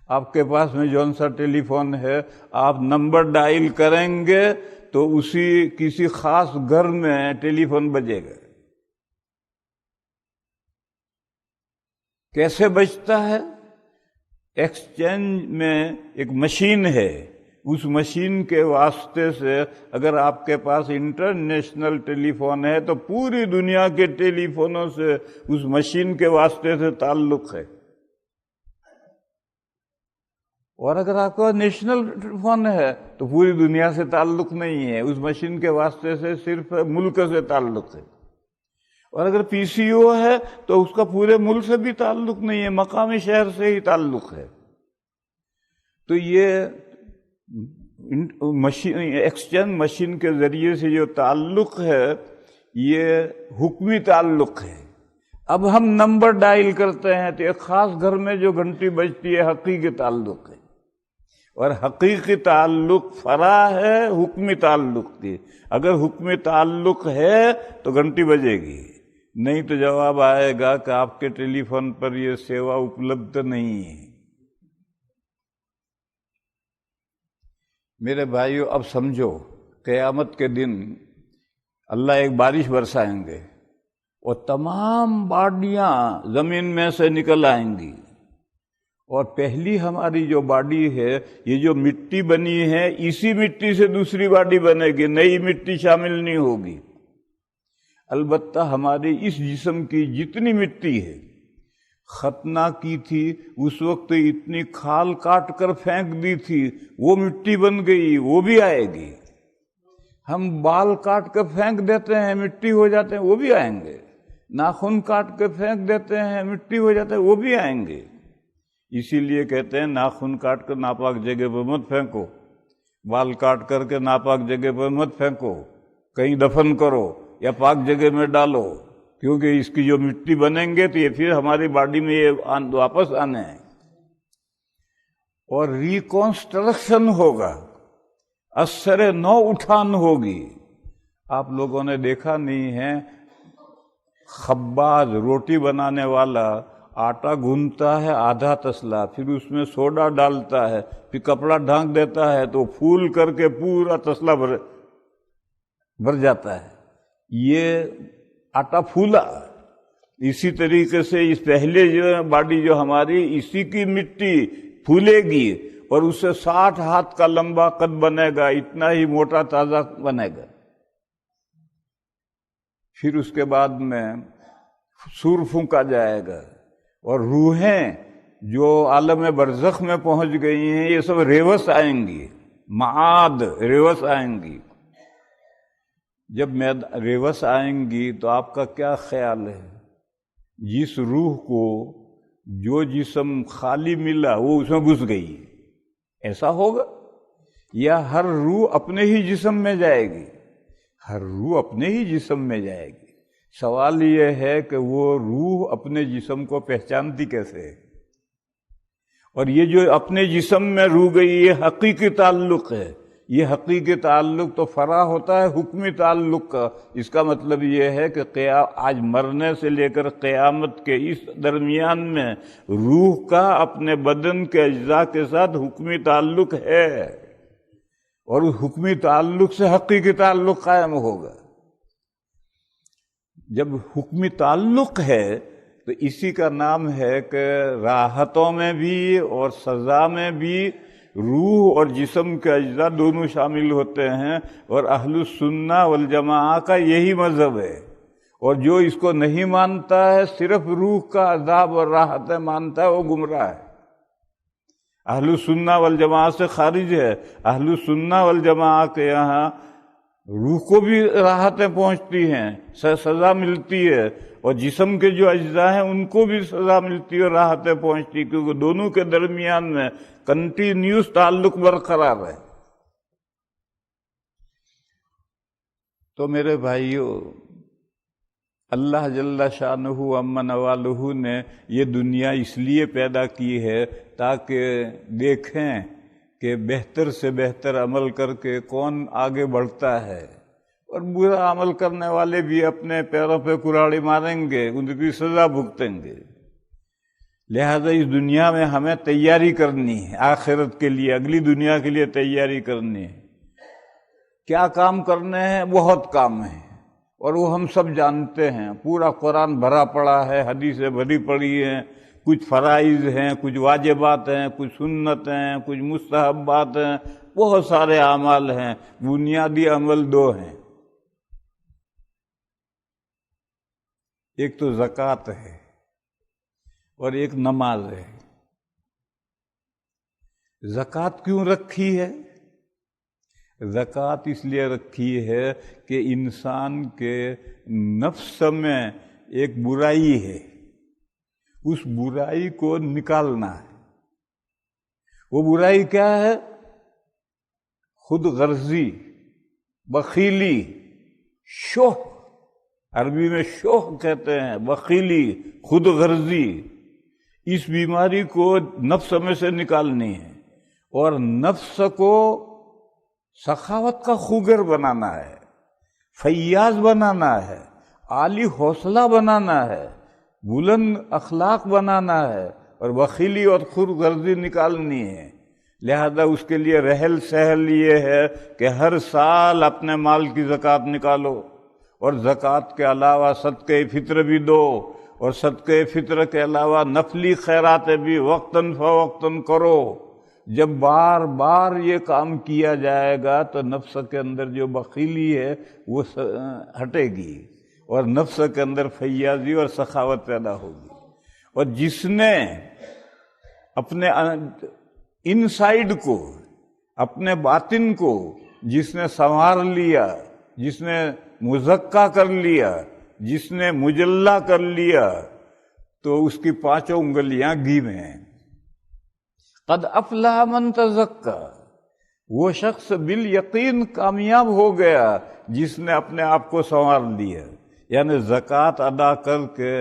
آپ کے پاس میں جون سا ٹیلی فون ہے، آپ نمبر ڈائل کریں گے تو کسی خاص گھر میں ٹیلی فون بجے گا۔ کیسے بجتا ہے؟ ایکسچینج میں ایک مشین ہے، اس مشین کے واسطے سے اگر آپ کے پاس انٹرنیشنل ٹیلی فون ہے تو پوری دنیا کے ٹیلی فونوں سے اس مشین کے واسطے سے تعلق ہے، اور اگر آپ کا نیشنل فون ہے تو پوری دنیا سے تعلق نہیں ہے، اس مشین کے واسطے سے صرف ملک سے تعلق ہے۔ اور اگر PCO ہے تو اس کا پورے ملک سے بھی تعلق نہیں ہے، مقامی شہر سے ہی تعلق ہے۔ تو یہ ایکسچینج مشین کے ذریعے سے جو تعلق ہے یہ حکمی تعلق ہے۔ اب ہم نمبر ڈائل کرتے ہیں تو ایک خاص گھر میں جو گھنٹی بجتی ہے حقیقی تعلق ہے، اور حقیقی تعلق فرع ہے حکمی تعلق کی۔ اگر حکمی تعلق ہے تو گھنٹی بجے گی، نہیں تو جواب آئے گا کہ آپ کے ٹیلی فون پر یہ سیوا اپلبدھ نہیں ہے۔ میرے بھائیو اب سمجھو، قیامت کے دن اللہ ایک بارش برسائیں گے اور تمام باڈیاں زمین میں سے نکل آئیں گی، اور پہلی ہماری جو باڈی ہے، یہ جو مٹی بنی ہے، اسی مٹی سے دوسری باڈی بنے گی، نئی مٹی شامل نہیں ہوگی۔ البتہ ہماری اس جسم کی جتنی مٹی ہے، ختنہ کی تھی اس وقت اتنی کھال کاٹ کر پھینک دی تھی، وہ مٹی بن گئی، وہ بھی آئے گی۔ ہم بال کاٹ کر پھینک دیتے ہیں، مٹی ہو جاتے ہیں، وہ بھی آئیں گے۔ ناخن کاٹ کے پھینک دیتے ہیں، مٹی ہو جاتے ہیں، وہ بھی آئیں گے۔ اسی لیے کہتے ہیں ناخن کاٹ کر ناپاک جگہ پر مت پھینکو، بال کاٹ کر کے ناپاک جگہ پر مت پھینکو، کہیں دفن کرو یا پاک جگہ میں ڈالو، کیونکہ اس کی جو مٹی بنیں گے تو یہ پھر ہماری باڈی میں یہ واپس آنے ہیں، اور ریکنسٹرکشن ہوگا، اثر نو اٹھان ہوگی۔ آپ لوگوں نے دیکھا نہیں ہے، خباز روٹی بنانے والا آٹا گوندتا ہے آدھا تسلا، پھر اس میں سوڈا ڈالتا ہے، پھر کپڑا ڈھانک دیتا ہے تو پھول کر کے پورا تسلا بھر جاتا ہے، یہ آٹا پھولا۔ اسی طریقے سے اس پہلے جو باڈی جو ہماری، اسی کی مٹی پھولے گی اور اس سے 60 ہاتھ کا لمبا قد بنے گا، اتنا ہی موٹا تازہ بنے گا۔ پھر اس کے بعد میں سور پھونکا جائے گا، اور روحیں جو عالم برزخ میں پہنچ گئی ہیں یہ سب ریوس آئیں گی، معاد ریوس آئیں گی۔ جب ریوس آئیں گی تو آپ کا کیا خیال ہے؟ جس روح کو جو جسم خالی ملا وہ اس میں گھس گئی، ایسا ہوگا؟ یا ہر روح اپنے ہی جسم میں جائے گی؟ ہر روح اپنے ہی جسم میں جائے گی۔ سوال یہ ہے کہ وہ روح اپنے جسم کو پہچانتی کیسے ہے؟ اور یہ جو اپنے جسم میں روح گئی یہ حقیقی تعلق ہے، یہ حقیقی تعلق تو فرع ہوتا ہے حکمی تعلق کا۔ اس کا مطلب یہ ہے کہ آج مرنے سے لے کر قیامت کے اس درمیان میں روح کا اپنے بدن کے اجزاء کے ساتھ حکمی تعلق ہے، اور اس حکمی تعلق سے حقیقی تعلق قائم ہوگا۔ جب حکمی تعلق ہے تو اسی کا نام ہے کہ راحتوں میں بھی اور سزا میں بھی روح اور جسم کے اجزاء دونوں شامل ہوتے ہیں، اور اہل السنہ والجماعہ کا یہی مذہب ہے۔ اور جو اس کو نہیں مانتا ہے، صرف روح کا عذاب اور راحتیں مانتا ہے، وہ گمراہ ہے، اہل السنہ والجماعہ سے خارج ہے۔ اہل السنہ والجماعہ کے یہاں روح کو بھی راحتیں پہنچتی ہیں، سزا ملتی ہے، اور جسم کے جو اجزاء ہیں ان کو بھی سزا ملتی ہے اور راحتیں پہنچتی، کیونکہ دونوں کے درمیان میں کنٹینیوس تعلق برقرار ہے۔ تو میرے بھائیو، اللہ جل شانہ عم نوالہ نے یہ دنیا اس لیے پیدا کی ہے تاکہ دیکھیں کہ بہتر سے بہتر عمل کر کے کون آگے بڑھتا ہے، اور برا عمل کرنے والے بھی اپنے پیروں پہ کراڑی ماریں گے، ان کی سزا بھگتیں گے۔ لہذا اس دنیا میں ہمیں تیاری کرنی ہے، آخرت کے لیے، اگلی دنیا کے لیے تیاری کرنی ہے۔ کیا کام کرنے ہیں؟ بہت کام ہیں، اور وہ ہم سب جانتے ہیں، پورا قرآن بھرا پڑا ہے، حدیثیں بھری پڑی ہیں، کچھ فرائض ہیں، کچھ واجبات ہیں، کچھ سنت ہیں، کچھ مستحبات ہیں، بہت سارے اعمال ہیں۔ بنیادی عمل 2 ہیں، ایک تو زکوٰۃ ہے اور ایک نماز ہے۔ زکوٰۃ کیوں رکھی ہے؟ زکوٰۃ اس لیے رکھی ہے کہ انسان کے نفس میں ایک برائی ہے، اس برائی کو نکالنا ہے۔ وہ برائی کیا ہے؟ خود غرضی، بخیلی، شوہ، عربی میں شوہ کہتے ہیں، بخیلی، خود غرضی۔ اس بیماری کو نفس میں سے نکالنی ہے، اور نفس کو سخاوت کا خوگر بنانا ہے، فیاض بنانا ہے، عالی حوصلہ بنانا ہے، بلند اخلاق بنانا ہے، اور بخیلی اور خود غرضی نکالنی ہے۔ لہذا اس کے لیے رحل سہل یہ ہے کہ ہر سال اپنے مال کی زکوٰۃ نکالو، اور زکوٰۃ کے علاوہ صدقہ فطر بھی دو، اور صدقہ فطر کے علاوہ نفلی خیرات بھی وقتاً فوقتاً کرو۔ جب بار بار یہ کام کیا جائے گا تو نفس کے اندر جو بخیلی ہے وہ ہٹے گی، اور نفس کے اندر فیاضی اور سخاوت پیدا ہوگی۔ اور جس نے اپنے انسائیڈ کو، اپنے باطن کو جس نے سنوار لیا، جس نے مزکا کر لیا، جس نے مجلہ کر لیا، تو اس کی 5 انگلیاں گھی میں ہیں۔ قد افلح من تزکا، وہ شخص بالیقین کامیاب ہو گیا جس نے اپنے آپ کو سنوار لیا، یعنی زکوٰۃ ادا کر کے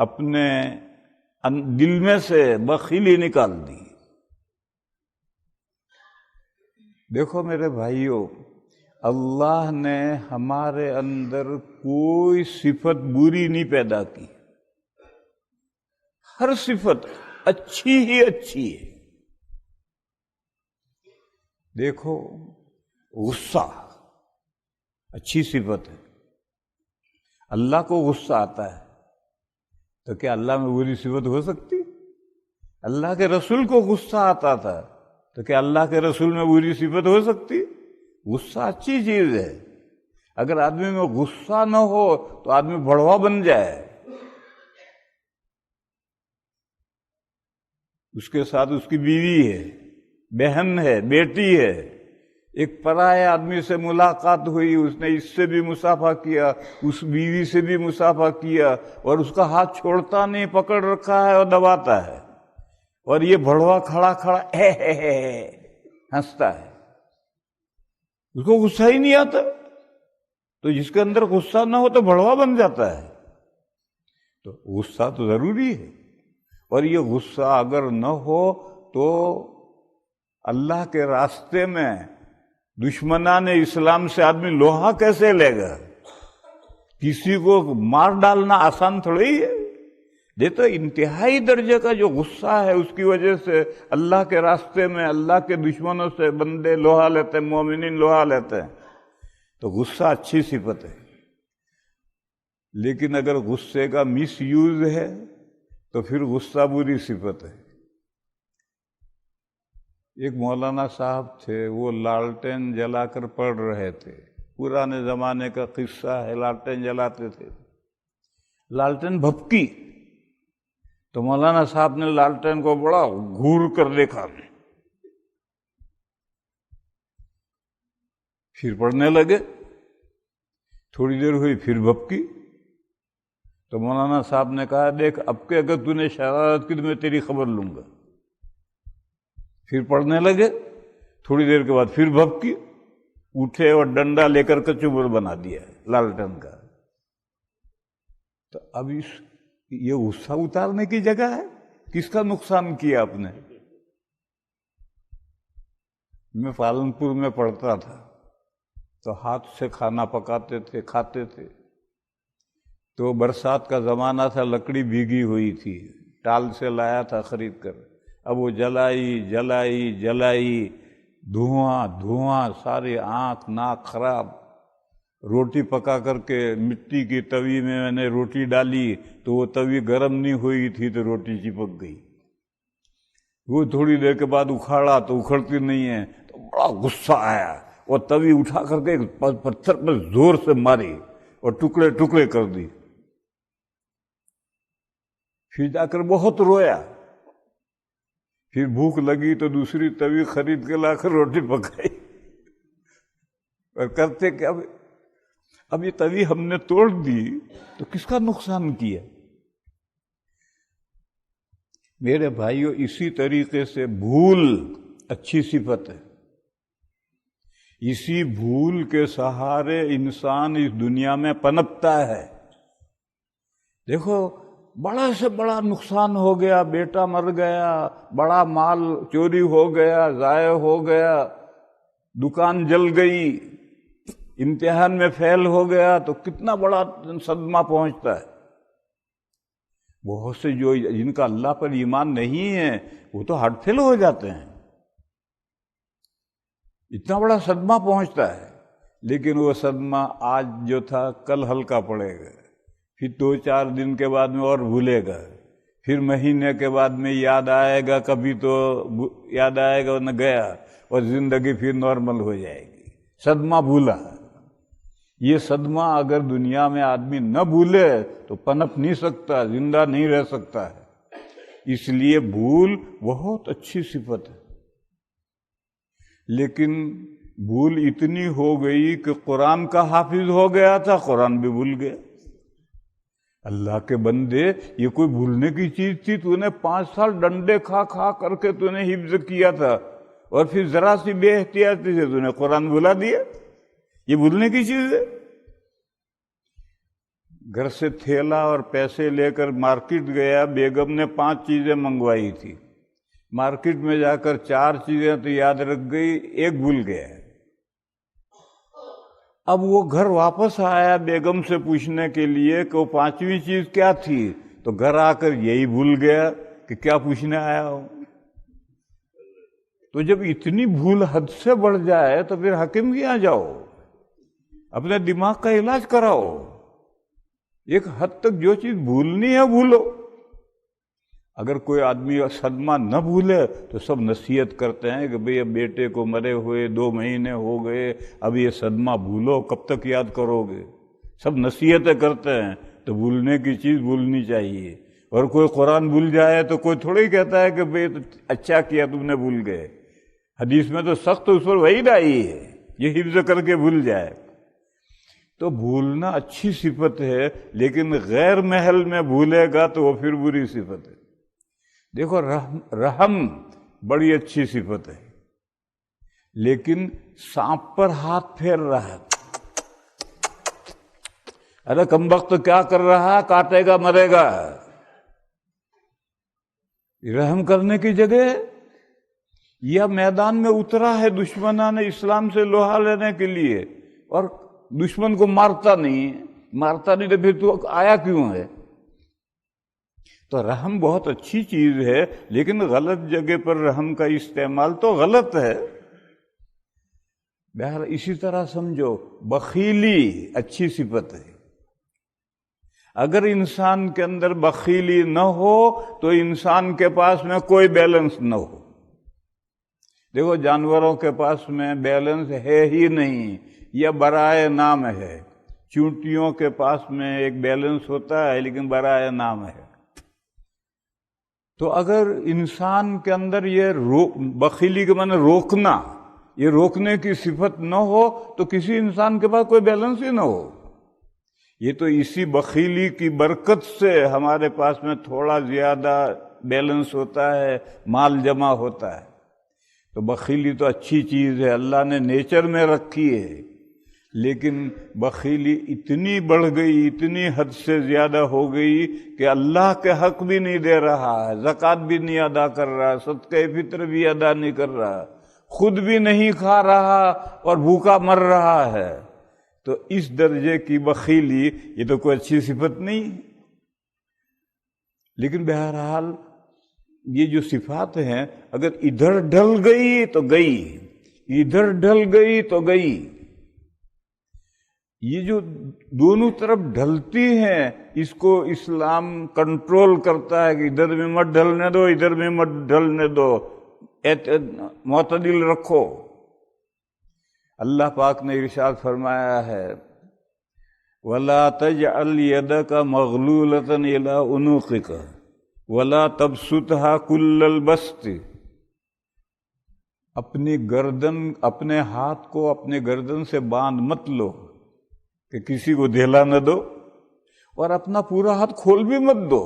اپنے دل میں سے بخیلی نکال دی۔ دیکھو میرے بھائیوں، اللہ نے ہمارے اندر کوئی صفت بری نہیں پیدا کی، ہر صفت اچھی ہی اچھی ہے۔ دیکھو غصہ اچھی صفت ہے، اللہ کو غصہ آتا ہے، تو کیا اللہ میں بری صفت ہو سکتی؟ اللہ کے رسول کو غصہ آتا تھا، تو کیا اللہ کے رسول میں بری صفت ہو سکتی؟ غصہ اچھی چیز ہے۔ اگر آدمی میں غصہ نہ ہو تو آدمی بڑھوا بن جائے، اس کے ساتھ اس کی بیوی ہے، بہن ہے، بیٹی ہے، ایک پرائے آدمی سے ملاقات ہوئی، اس نے اس سے بھی مصافحہ کیا، اس بیوی سے بھی مصافحہ کیا، اور اس کا ہاتھ چھوڑتا نہیں، پکڑ رکھا ہے اور دباتا ہے، اور یہ بڑھوا کھڑا کھڑا ہنستا ہے، اس کو غصہ ہی نہیں آتا۔ تو جس کے اندر غصہ نہ ہو تو بڑھوا بن جاتا ہے۔ تو غصہ تو ضروری ہے، اور یہ غصہ اگر نہ ہو تو اللہ کے راستے میں دشمنان اسلام سے آدمی لوہا کیسے لے گا؟ کسی کو مار ڈالنا آسان تھوڑی ہے۔ دیکھو انتہائی درجے کا جو غصہ ہے، اس کی وجہ سے اللہ کے راستے میں اللہ کے دشمنوں سے بندے لوہا لیتے ہیں، مومنین لوہا لیتے ہیں۔ تو غصہ اچھی صفت ہے، لیکن اگر غصے کا مس یوز ہے تو پھر غصہ بری صفت ہے۔ ایک مولانا صاحب تھے، وہ لالٹین جلا کر پڑھ رہے تھے، پرانے زمانے کا قصہ ہے، لالٹین جلاتے تھے، لالٹین بھبکی، تو مولانا صاحب نے لالٹین کو بڑا گھور کر دیکھا، پھر پڑھنے لگے، تھوڑی دیر ہوئی پھر بھبکی، تو مولانا صاحب نے کہا دیکھ اب کہ اگر تو نے شرارت کی تو میں تیری خبر لوں گا۔ پھر پڑھنے لگے، تھوڑی دیر کے بعد پھر بھبکی، اٹھے اور ڈنڈا لے کر کچوبر بنا دیا لالٹن کا۔ تو اب یہ غصہ اتارنے کی جگہ ہے، کس کا نقصان کیا آپ نے؟ میں پالنپور میں پڑھتا تھا، تو ہاتھ سے کھانا پکاتے تھے، کھاتے تھے، تو برسات کا زمانہ تھا، لکڑی بھیگی ہوئی تھی، ٹال سے لایا تھا خرید کر، اب وہ جلائی دھواں سارے، آنکھ ناک خراب۔ روٹی پکا کر کے مٹی کی توی میں نے روٹی ڈالی تو وہ توی گرم نہیں ہوئی تھی تو روٹی چپک گئی، وہ تھوڑی دیر کے بعد اکھاڑا تو اکھڑتی نہیں ہے، تو بڑا غصہ آیا، اور توی اٹھا کر کے پتھر پر زور سے ماری اور ٹکڑے ٹکڑے کر دی۔ پھر جا کر بہت رویا، پھر بھوک لگی تو دوسری توی خرید کے لا کر روٹی پکائی، اور کرتے کہ اب یہ توی ہم نے توڑ دی تو کس کا نقصان کیا؟ میرے بھائیوں، اسی طریقے سے بھول اچھی صفت ہے، اسی بھول کے سہارے انسان اس دنیا میں پنپتا ہے۔ دیکھو بڑا سے بڑا نقصان ہو گیا، بیٹا مر گیا، بڑا مال چوری ہو گیا، ضائع ہو گیا، دکان جل گئی، امتحان میں فیل ہو گیا، تو کتنا بڑا صدمہ پہنچتا ہے۔ بہت سے جن کا اللہ پر ایمان نہیں ہے وہ تو ہارٹ فیل ہو جاتے ہیں، اتنا بڑا صدمہ پہنچتا ہے۔ لیکن وہ صدمہ آج جو تھا کل ہلکا پڑے گا، پھر 2-4 دن کے بعد میں اور بھولے گا، پھر مہینے کے بعد میں یاد آئے گا، کبھی تو یاد آئے گا نہ گیا، اور زندگی پھر نارمل ہو جائے گی۔ صدمہ بھولا، یہ صدمہ اگر دنیا میں آدمی نہ بھولے تو پنپ نہیں سکتا، زندہ نہیں رہ سکتا ہے۔ اس لیے بھول بہت اچھی صفت ہے، لیکن بھول اتنی ہو گئی کہ قرآن کا حافظ ہو گیا تھا، قرآن بھی بھول گیا۔ اللہ کے بندے، یہ کوئی بھولنے کی چیز تھی؟ تو نے 5 سال ڈنڈے کھا کھا کر کے تو نے حفظ کیا تھا، اور پھر ذرا سی بے احتیاطی سے تو نے قرآن بھلا دیا؟ یہ بھولنے کی چیز ہے؟ گھر سے تھیلا اور پیسے لے کر مارکیٹ گیا، بیگم نے 5 چیزیں منگوائی تھی، مارکیٹ میں جا کر 4 چیزیں تو یاد رکھ گئی، 1 بھول گیا۔ اب وہ گھر واپس آیا بیگم سے پوچھنے کے لیے کہ وہ 5ویں چیز کیا تھی، تو گھر آ کر یہی بھول گیا کہ کیا پوچھنے آیا ہوں۔ تو جب اتنی بھول حد سے بڑھ جائے تو پھر حکیم کے یہاں جاؤ، اپنے دماغ کا علاج کراؤ۔ ایک حد تک جو چیز بھولنی ہے بھولو۔ اگر کوئی آدمی صدمہ نہ بھولے تو سب نصیحت کرتے ہیں کہ بھئی اب بیٹے کو مرے ہوئے 2 مہینے ہو گئے، اب یہ صدمہ بھولو، کب تک یاد کرو گے؟ سب نصیحتیں کرتے ہیں، تو بھولنے کی چیز بھولنی چاہیے۔ اور کوئی قرآن بھول جائے تو کوئی تھوڑی کہتا ہے کہ بھئی اچھا کیا تم نے بھول گئے۔ حدیث میں تو سخت اس پر وعید آئی ہے، یہ حفظ کر کے بھول جائے۔ تو بھولنا اچھی صفت ہے، لیکن غیر محل میں بھولے گا تو وہ پھر بری صفت ہے۔ دیکھو رحم بڑی اچھی صفت ہے، لیکن سانپ پر ہاتھ پھیر رہا ہے، ارے کمبخت کیا کر رہا، کاٹے گا مرے گا۔ رحم کرنے کی جگہ یا میدان میں اترا ہے دشمنان اسلام سے لوہا لینے کے لیے، اور دشمن کو مارتا نہیں تو پھر تو آیا کیوں ہے؟ تو رحم بہت اچھی چیز ہے، لیکن غلط جگہ پر رحم کا استعمال تو غلط ہے۔ بہر اسی طرح سمجھو، بخیلی اچھی صفت ہے۔ اگر انسان کے اندر بخیلی نہ ہو تو انسان کے پاس میں کوئی بیلنس نہ ہو۔ دیکھو جانوروں کے پاس میں بیلنس ہے ہی نہیں، یا برائے نام ہے۔ چونٹیوں کے پاس میں ایک بیلنس ہوتا ہے، لیکن برائے نام ہے۔ تو اگر انسان کے اندر یہ بخیلی کے معنی روکنا، یہ روکنے کی صفت نہ ہو تو کسی انسان کے پاس کوئی بیلنس ہی نہ ہو۔ یہ تو اسی بخیلی کی برکت سے ہمارے پاس میں تھوڑا زیادہ بیلنس ہوتا ہے، مال جمع ہوتا ہے۔ تو بخیلی تو اچھی چیز ہے، اللہ نے نیچر میں رکھی ہے، لیکن بخیلی اتنی بڑھ گئی، اتنی حد سے زیادہ ہو گئی کہ اللہ کے حق بھی نہیں دے رہا ہے، زکوٰۃ بھی نہیں ادا کر رہا، صدقہ فطر بھی ادا نہیں کر رہا، خود بھی نہیں کھا رہا اور بھوکا مر رہا ہے۔ تو اس درجے کی بخیلی یہ تو کوئی اچھی صفت نہیں۔ لیکن بہرحال یہ جو صفات ہیں، اگر ادھر ڈھل گئی تو گئی، ادھر ڈھل گئی تو گئی۔ یہ جو دونوں طرف ڈھلتی ہیں، اس کو اسلام کنٹرول کرتا ہے کہ ادھر بھی مت ڈھلنے دو، ادھر بھی مت ڈھلنے دو، معتدل رکھو۔ اللہ پاک نے ارشاد فرمایا ہے وَلَا تَجْعَلْ يَدَكَ مَغْلُولَةً إِلَىٰ عُنُوقِكَ وَلَا تَبْسُطْهَا كُلَّ الْبَسْطِ۔ اپنے ہاتھ کو اپنے گردن سے باندھ مت لو کہ کسی کو دھیلا نہ دو، اور اپنا پورا ہاتھ کھول بھی مت دو،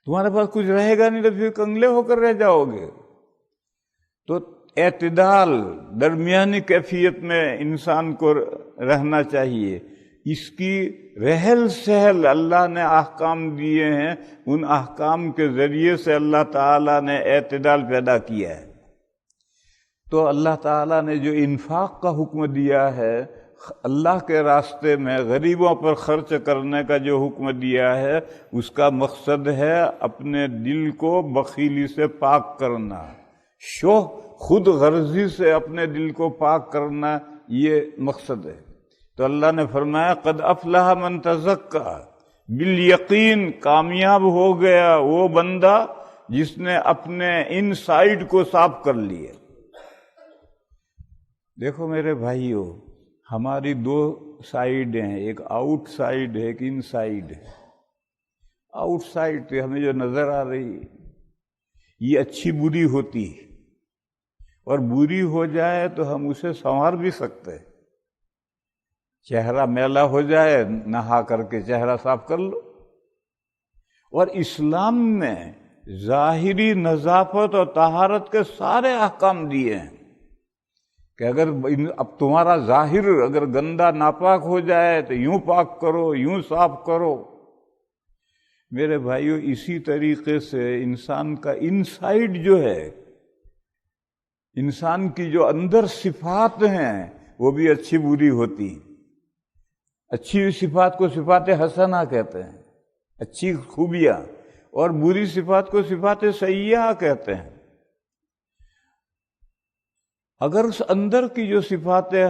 تمہارے پاس کچھ رہے گا نہیں تو پھر کنگلے ہو کر رہ جاؤ گے۔ تو اعتدال، درمیانی کیفیت میں انسان کو رہنا چاہیے۔ اس کی رحل سہل اللہ نے احکام دیے ہیں، ان احکام کے ذریعے سے اللہ تعالیٰ نے اعتدال پیدا کیا ہے۔ تو اللہ تعالیٰ نے جو انفاق کا حکم دیا ہے، اللہ کے راستے میں غریبوں پر خرچ کرنے کا جو حکم دیا ہے، اس کا مقصد ہے اپنے دل کو بخیلی سے پاک کرنا، خود غرضی سے اپنے دل کو پاک کرنا، یہ مقصد ہے۔ تو اللہ نے فرمایا قد افلح من تزکا، بالیقین کامیاب ہو گیا وہ بندہ جس نے اپنے ان سائڈ کو صاف کر لیا۔ دیکھو میرے بھائیو، ہماری 2 سائیڈ ہیں، ایک آؤٹ سائیڈ ہے، ایک ان سائیڈ ہے۔ آؤٹ سائیڈ تو ہمیں جو نظر آ رہی ہے، یہ اچھی بری ہوتی ہے، اور بری ہو جائے تو ہم اسے سنوار بھی سکتے ہیں۔ چہرہ میلا ہو جائے نہا کر کے چہرہ صاف کر لو۔ اور اسلام میں ظاہری نظافت اور طہارت کے سارے احکام دیے ہیں کہ اگر اب تمہارا ظاہر اگر گندا ناپاک ہو جائے تو یوں پاک کرو، یوں صاف کرو۔ میرے بھائیو، اسی طریقے سے انسان کا انسائیڈ جو ہے، انسان کی جو اندر صفات ہیں وہ بھی اچھی بری ہوتی ہیں۔ اچھی صفات کو صفات حسنہ کہتے ہیں، اچھی خوبیاں، اور بری صفات کو صفات سیئہ کہتے ہیں۔ اگر اس اندر کی جو صفاتیں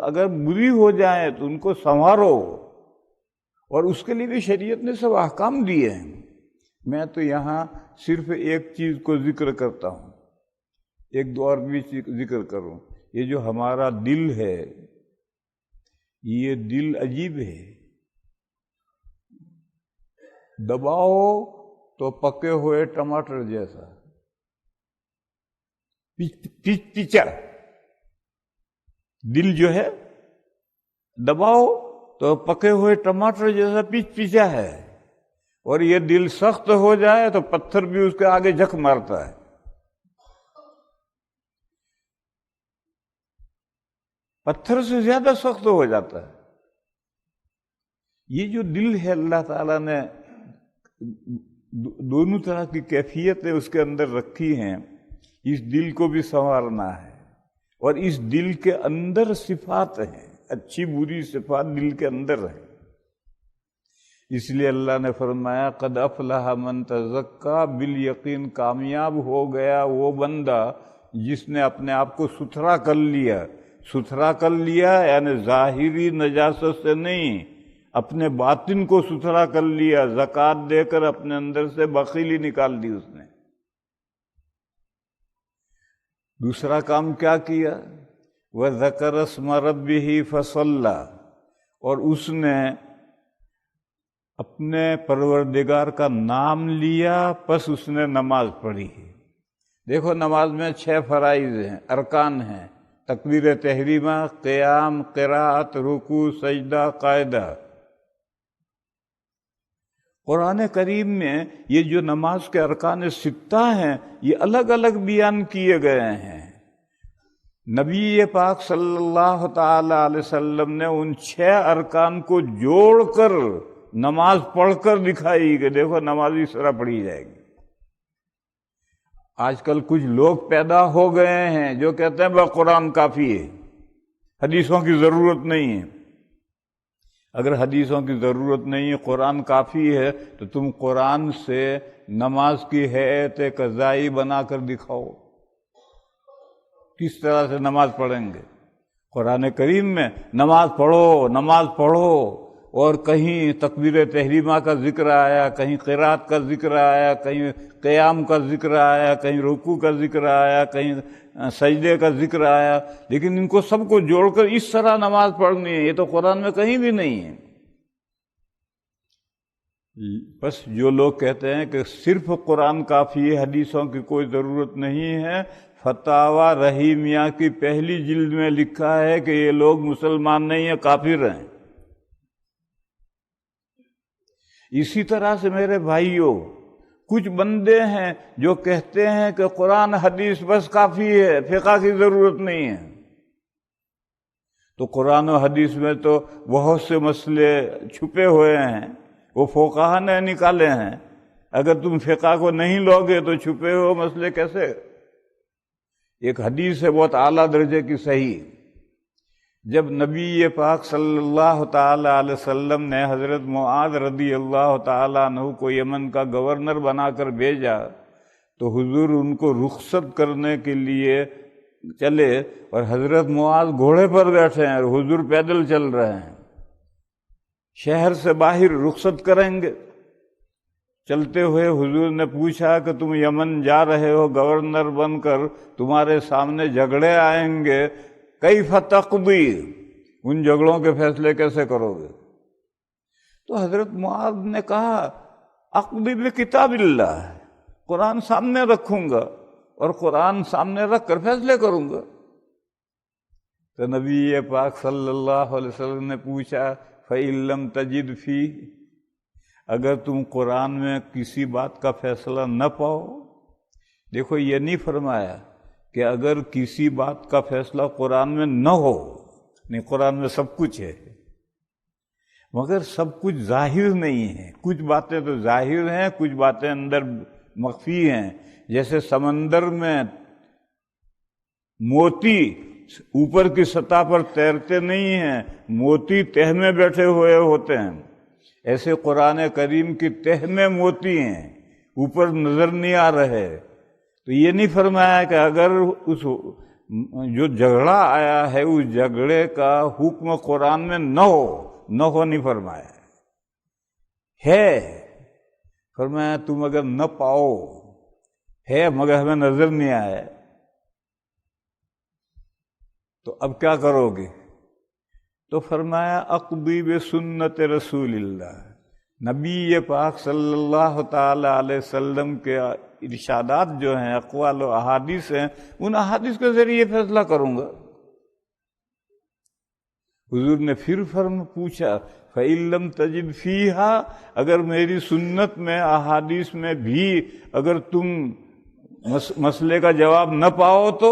اگر بری ہو جائیں تو ان کو سنوارو، اور اس کے لیے بھی شریعت نے سب احکام دیے ہیں۔ میں تو یہاں صرف ایک چیز کو ذکر کرتا ہوں، ایک دو اور بھی ذکر کروں۔ یہ جو ہمارا دل ہے، یہ دل عجیب ہے، دباؤ تو پکے ہوئے ٹماٹر جیسا، پچا دل جو ہے، دباؤ تو پکے ہوئے ٹماٹر جیسا پچا ہے، اور یہ دل سخت ہو جائے تو پتھر بھی اس کے آگے جھک مارتا ہے۔ پتھر سے زیادہ سخت ہو جاتا ہے۔ یہ جو دل ہے، اللہ تعالیٰ نے دونوں طرح کی کیفیتیں اس کے اندر رکھی ہیں۔ اس دل کو بھی سنوارنا ہے، اور اس دل کے اندر صفات ہیں، اچھی بری صفات دل کے اندر ہیں۔ اس لیے اللہ نے فرمایا قد افلح من تزکا، بالیقین کامیاب ہو گیا وہ بندہ جس نے اپنے آپ کو ستھرا کر لیا۔ ستھرا کر لیا یعنی ظاہری نجاست سے نہیں، اپنے باطن کو ستھرا کر لیا، زکوٰۃ دے کر اپنے اندر سے بخیلی نکال دی اس نے۔ دوسرا کام کیا کیا؟ وَذَكَرَ اسْمَ رَبِّهِ فَصَلَّى، اور اس نے اپنے پروردگار کا نام لیا، پس اس نے نماز پڑھی۔ دیکھو نماز میں 6 فرائض ہیں، ارکان ہیں: تکبیر تحریمہ، قیام، قرات، رکوع، سجدہ، قاعدہ۔ قرآن کریم میں یہ جو نماز کے ارکان 6 ہیں، یہ الگ الگ بیان کیے گئے ہیں۔ نبی پاک صلی اللہ تعالی علیہ وسلم نے ان 6 ارکان کو جوڑ کر نماز پڑھ کر دکھائی کہ دیکھو نماز اس طرح پڑھی جائے گی۔ آج کل کچھ لوگ پیدا ہو گئے ہیں جو کہتے ہیں بس قرآن کافی ہے، حدیثوں کی ضرورت نہیں ہے۔ اگر حدیثوں کی ضرورت نہیں ہے، قرآن کافی ہے، تو تم قرآن سے نماز کی ہیئت قضائی بنا کر دکھاؤ، کس طرح سے نماز پڑھیں گے۔ قرآن کریم میں نماز پڑھو، نماز پڑھو، اور کہیں تکبیر تحریمہ کا ذکر آیا، کہیں قرات کا ذکر آیا، کہیں قیام کا ذکر آیا، کہیں رکوع کا ذکر آیا، کہیں سجدے کا ذکر آیا، لیکن ان کو سب کو جوڑ کر اس طرح نماز پڑھنی ہے، یہ تو قرآن میں کہیں بھی نہیں ہے۔ بس جو لوگ کہتے ہیں کہ صرف قرآن کافی ہے، حدیثوں کی کوئی ضرورت نہیں ہے، فتاوی رحیمیہ کی پہلی جلد میں لکھا ہے کہ یہ لوگ مسلمان نہیں ہیں، کافر ہیں۔ اسی طرح سے میرے بھائیوں، کچھ بندے ہیں جو کہتے ہیں کہ قرآن حدیث بس کافی ہے، فقہ کی ضرورت نہیں ہے۔ تو قرآن و حدیث میں تو بہت سے مسئلے چھپے ہوئے ہیں، وہ فقہاء نے نکالے ہیں۔ اگر تم فقہ کو نہیں لوگے تو چھپے ہوئے مسئلے کیسے؟ ایک حدیث ہے بہت اعلیٰ درجے کی صحیح، جب نبی پاک صلی اللہ تعالی علیہ وسلم نے حضرت معاذ رضی اللہ تعالیٰ عنہ کو یمن کا گورنر بنا کر بھیجا تو حضور ان کو رخصت کرنے کے لیے چلے، اور حضرت معاذ گھوڑے پر بیٹھے ہیں اور حضور پیدل چل رہے ہیں۔ شہر سے باہر رخصت کریں گے، چلتے ہوئے حضور نے پوچھا کہ تم یمن جا رہے ہو گورنر بن کر، تمہارے سامنے جھگڑے آئیں گے، کیف تقضی، ان جھگڑوں کے فیصلے کیسے کرو گے؟ تو حضرت معاذ نے کہا اقضی بکتاب اللہ، قرآن سامنے رکھوں گا اور قرآن سامنے رکھ کر فیصلے کروں گا۔ تو نبی پاک صلی اللہ علیہ وسلم نے پوچھا فَإِن لَمْ تَجِدْ فِيهِ، اگر تم قرآن میں کسی بات کا فیصلہ نہ پاؤ، دیکھو یہ نہیں فرمایا کہ اگر کسی بات کا فیصلہ قرآن میں نہ ہو، نہیں، قرآن میں سب کچھ ہے مگر سب کچھ ظاہر نہیں ہے، کچھ باتیں تو ظاہر ہیں، کچھ باتیں اندر مخفی ہیں، جیسے سمندر میں موتی اوپر کی سطح پر تیرتے نہیں ہیں، موتی تہ میں بیٹھے ہوئے ہوتے ہیں، ایسے قرآن کریم کی تہ میں موتی ہیں، اوپر نظر نہیں آ رہے۔ تو یہ نہیں فرمایا کہ اگر اس جو جھگڑا آیا ہے اس جھگڑے کا حکم قرآن میں نہ ہو نہیں فرمایا ہے، فرمایا تم اگر نہ پاؤ ہے مگر ہمیں نظر نہیں آیا تو اب کیا کرو گے؟ تو فرمایا اقضی بسنت رسول اللہ، نبی پاک صلی اللہ تعالی علیہ وسلم کے ارشادات جو ہیں، اقوال و احادیث ہیں، ان احادیث کے ذریعے فیصلہ کروں گا۔ حضور نے پھر پوچھا فَإِن لَمْ تَجِدْ فِيهَا، اگر میری سنت میں، احادیث میں بھی اگر تم مسئلے کا جواب نہ پاؤ تو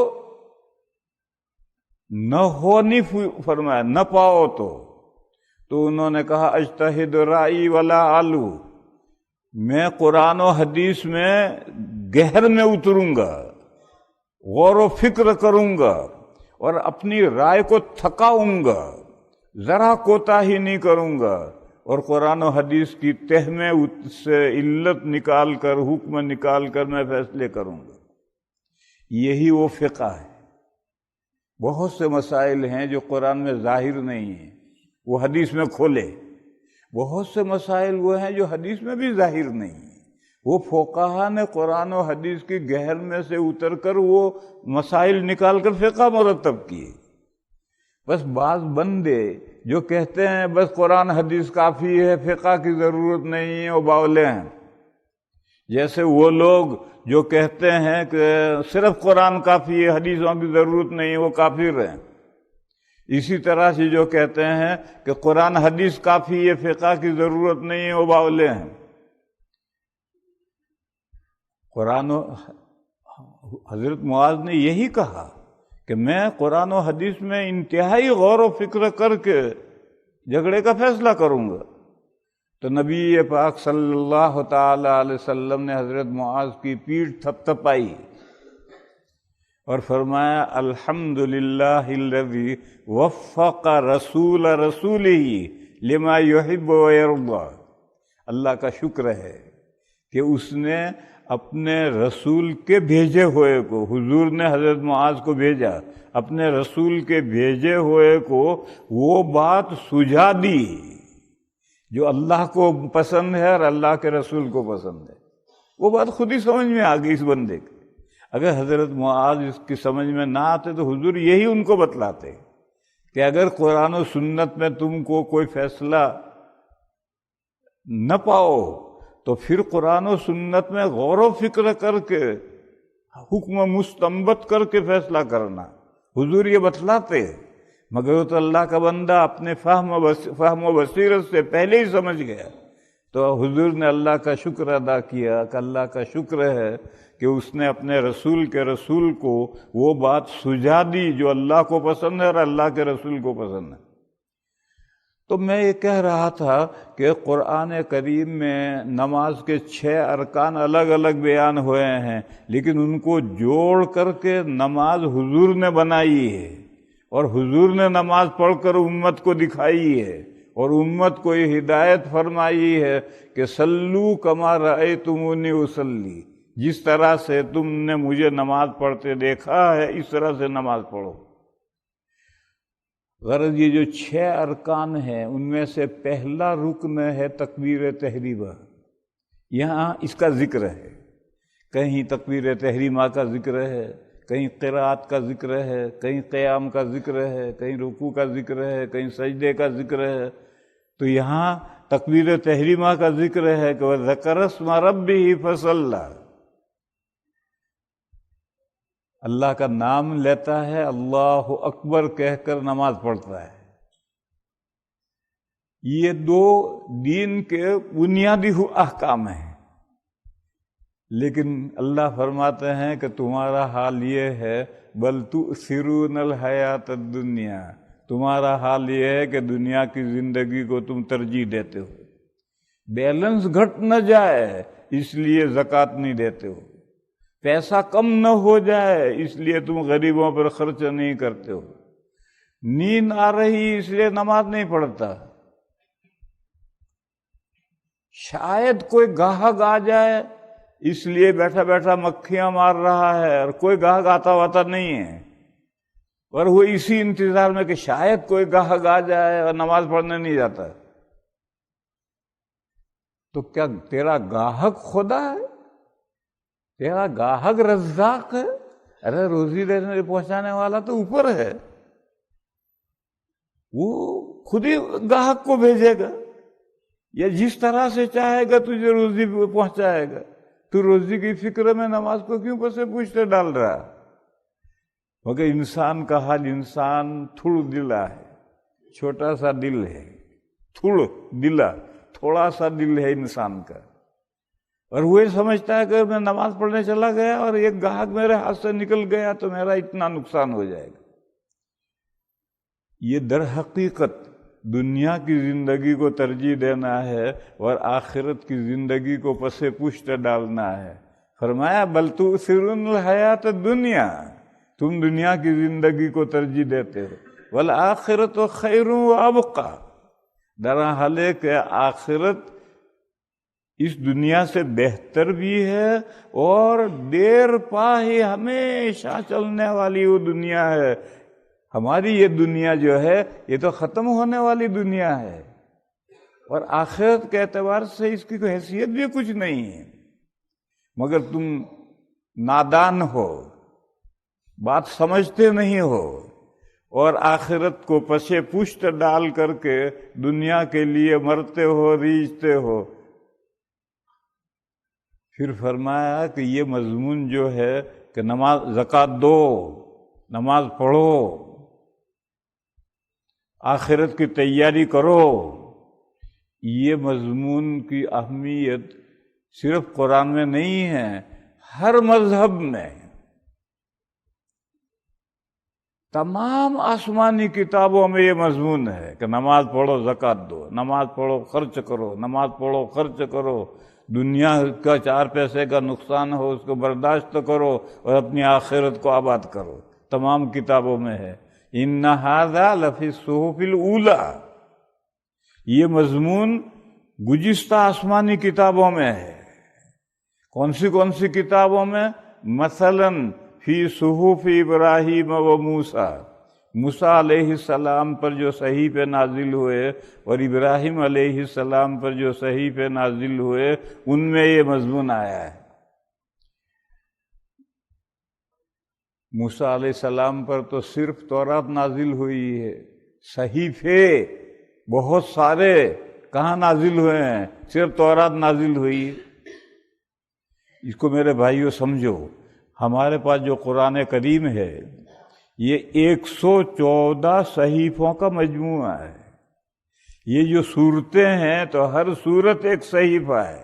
نہ ہو، نہیں فرمایا نہ پاؤ تو انہوں نے کہا اجتہد رائی ولا آلو، میں قرآن و حدیث میں گہر میں اتروں گا، غور و فکر کروں گا اور اپنی رائے کو تھکاؤں گا، ذرا کوتاہی نہیں کروں گا، اور قرآن و حدیث کی تہ میں اس سے علت نکال کر، حکم نکال کر میں فیصلے کروں گا۔ یہی وہ فقہ ہے۔ بہت سے مسائل ہیں جو قرآن میں ظاہر نہیں ہیں، وہ حدیث میں کھولے، بہت سے مسائل وہ ہیں جو حدیث میں بھی ظاہر نہیں ہیں، وہ فقہا نے قرآن و حدیث کی گہر میں سے اتر کر وہ مسائل نکال کر فقہ مرتب کیے۔ بس بعض بندے جو کہتے ہیں بس قرآن حدیث کافی ہے، فقہ کی ضرورت نہیں ہے، وہ باولے ہیں۔ جیسے وہ لوگ جو کہتے ہیں کہ صرف قرآن کافی ہے، حدیثوں کی ضرورت نہیں ہے، وہ کافر ہیں۔ اسی طرح سے جو کہتے ہیں کہ قرآن حدیث کافی ہے، فقہ کی ضرورت نہیں ہے، وہ باولے ہیں۔ قرآن و حضرت معاذ نے یہی کہا کہ میں قرآن و حدیث میں انتہائی غور و فکر کر کے جھگڑے کا فیصلہ کروں گا۔ تو نبی پاک صلی اللہ تعالی علیہ وسلم نے حضرت معاذ کی پیٹھ تھپتھپائی اور فرمایا الحمدللہ الذی وفق رسول رسولہ لما یحب ویرضی، اللہ کا شکر ہے کہ اس نے اپنے رسول کے بھیجے ہوئے کو، حضور نے حضرت معاذ کو بھیجا، اپنے رسول کے بھیجے ہوئے کو وہ بات سجھا دی جو اللہ کو پسند ہے اور اللہ کے رسول کو پسند ہے۔ وہ بات خود ہی سمجھ میں آ گئی اس بندے کے۔ اگر حضرت معاذ اس کی سمجھ میں نہ آتے تو حضور یہی ان کو بتلاتے کہ اگر قرآن و سنت میں تم کو کوئی فیصلہ نہ پاؤ تو پھر قرآن و سنت میں غور و فکر کر کے، حکم مستنبط کر کے فیصلہ کرنا، حضور یہ بتلاتے۔ مگر وہ تو اللہ کا بندہ اپنے فہم و بصیرت سے پہلے ہی سمجھ گیا، تو حضور نے اللہ کا شکر ادا کیا کہ اللہ کا شکر ہے کہ اس نے اپنے رسول کے رسول کو وہ بات سجھا دی جو اللہ کو پسند ہے اور اللہ کے رسول کو پسند ہے۔ تو میں یہ کہہ رہا تھا کہ قرآن کریم میں نماز کے 6 ارکان الگ الگ بیان ہوئے ہیں، لیکن ان کو جوڑ کر کے نماز حضور نے بنائی ہے، اور حضور نے نماز پڑھ کر امت کو دکھائی ہے، اور امت کو یہ ہدایت فرمائی ہے کہ صلو کما رأیتمونی اصلی، جس طرح سے تم نے مجھے نماز پڑھتے دیکھا ہے اس طرح سے نماز پڑھو۔ غرض یہ جو 6 ارکان ہیں ان میں سے پہلا رکن ہے تکبیر تحریمہ، یہاں اس کا ذکر ہے، کہیں تکبیر تحریمہ کا ذکر ہے، کہیں قرأت کا ذکر ہے، کہیں قیام کا ذکر ہے، کہیں رکوع کا ذکر ہے، کہیں سجدے کا ذکر ہے۔ تو یہاں تکبیر تحریمہ کا ذکر ہے کہ وَذَكَرَ اسْمَ رَبِّهِ فَصَلَّى، اللہ کا نام لیتا ہے، اللہ اکبر کہہ کر نماز پڑھتا ہے۔ یہ دو دین کے بنیادی احکام ہیں، لیکن اللہ فرماتے ہیں کہ تمہارا حال یہ ہے بل تؤثرون الحیات الدنیا، تمہارا حال یہ ہے کہ دنیا کی زندگی کو تم ترجیح دیتے ہو، بیلنس گھٹ نہ جائے اس لیے زکوٰۃ نہیں دیتے ہو، پیسہ کم نہ ہو جائے اس لیے تم غریبوں پر خرچ نہیں کرتے ہو، نیند آ رہی اس لیے نماز نہیں پڑھتا، شاید کوئی گاہک آ جائے اس لیے بیٹھا بیٹھا مکھیاں مار رہا ہے، اور کوئی گاہک آتا واتا نہیں ہے، اور وہ اسی انتظار میں کہ شاید کوئی گاہک آ جائے اور نماز پڑھنے نہیں جاتا۔ تو کیا تیرا گاہک خدا ہے؟ تیرا گاہک رزاق ہے؟ ارے روزی دینے پہنچانے والا تو اوپر ہے، وہ خود ہی گاہک کو بھیجے گا، یا جس طرح سے چاہے گا تجھے روزی پہنچائے گا۔ تو روزی کی فکر میں نماز کو کیوں پسے پوچھتے ڈال رہا؟ مگر انسان کا حال، انسان تھوڑ دلا ہے، چھوٹا سا دل ہے، تھوڑ دلا، تھوڑا سا دل ہے انسان کا، اور وہ سمجھتا ہے کہ میں نماز پڑھنے چلا گیا اور ایک گاہک میرے ہاتھ سے نکل گیا تو میرا اتنا نقصان ہو جائے گا۔ یہ در حقیقت دنیا کی زندگی کو ترجیح دینا ہے اور آخرت کی زندگی کو پس پشت ڈالنا ہے۔ فرمایا بل تؤثرون الحیات الدنیا، تم دنیا کی زندگی کو ترجیح دیتے ہو، والآخرت خیر وابقی، درحال ہے کہ آخرت اس دنیا سے بہتر بھی ہے اور دیر پا ہی ہمیشہ چلنے والی وہ دنیا ہے۔ ہماری یہ دنیا جو ہے یہ تو ختم ہونے والی دنیا ہے، اور آخرت کے اعتبار سے اس کی کوئی حیثیت بھی کچھ نہیں ہے، مگر تم نادان ہو، بات سمجھتے نہیں ہو، اور آخرت کو پسے پشت ڈال کر کے دنیا کے لیے مرتے ہو، ریجتے ہو۔ پھر فرمایا کہ یہ مضمون جو ہے کہ نماز، زکوٰۃ دو، نماز پڑھو، آخرت کی تیاری کرو، یہ مضمون کی اہمیت صرف قرآن میں نہیں ہے، ہر مذہب میں، تمام آسمانی کتابوں میں یہ مضمون ہے کہ نماز پڑھو، زکوٰۃ دو، نماز پڑھو، خرچ کرو، نماز پڑھو، خرچ کرو، دنیا کا 4 پیسے کا نقصان ہو اس کو برداشت کرو اور اپنی آخرت کو آباد کرو، تمام کتابوں میں ہے۔ ان ھذا لفی الصحف الاولی، یہ مضمون گزشتہ آسمانی کتابوں میں ہے۔ کون سی کتابوں میں؟ مثلا فی صحف ابراہیم و موسیٰ، موسیٰ علیہ السلام پر جو صحیفے نازل ہوئے اور ابراہیم علیہ السلام پر جو صحیفے نازل ہوئے ان میں یہ مضمون آیا ہے۔ موسیٰ علیہ السلام پر تو صرف تورات نازل ہوئی ہے، صحیفے بہت سارے کہاں نازل ہوئے ہیں؟ صرف تورات نازل ہوئی۔ اس کو میرے بھائیو سمجھو، ہمارے پاس جو قرآن کریم ہے یہ 114 صحیفوں کا مجموعہ ہے۔ یہ جو سورتیں ہیں تو ہر سورت ایک صحیفہ ہے،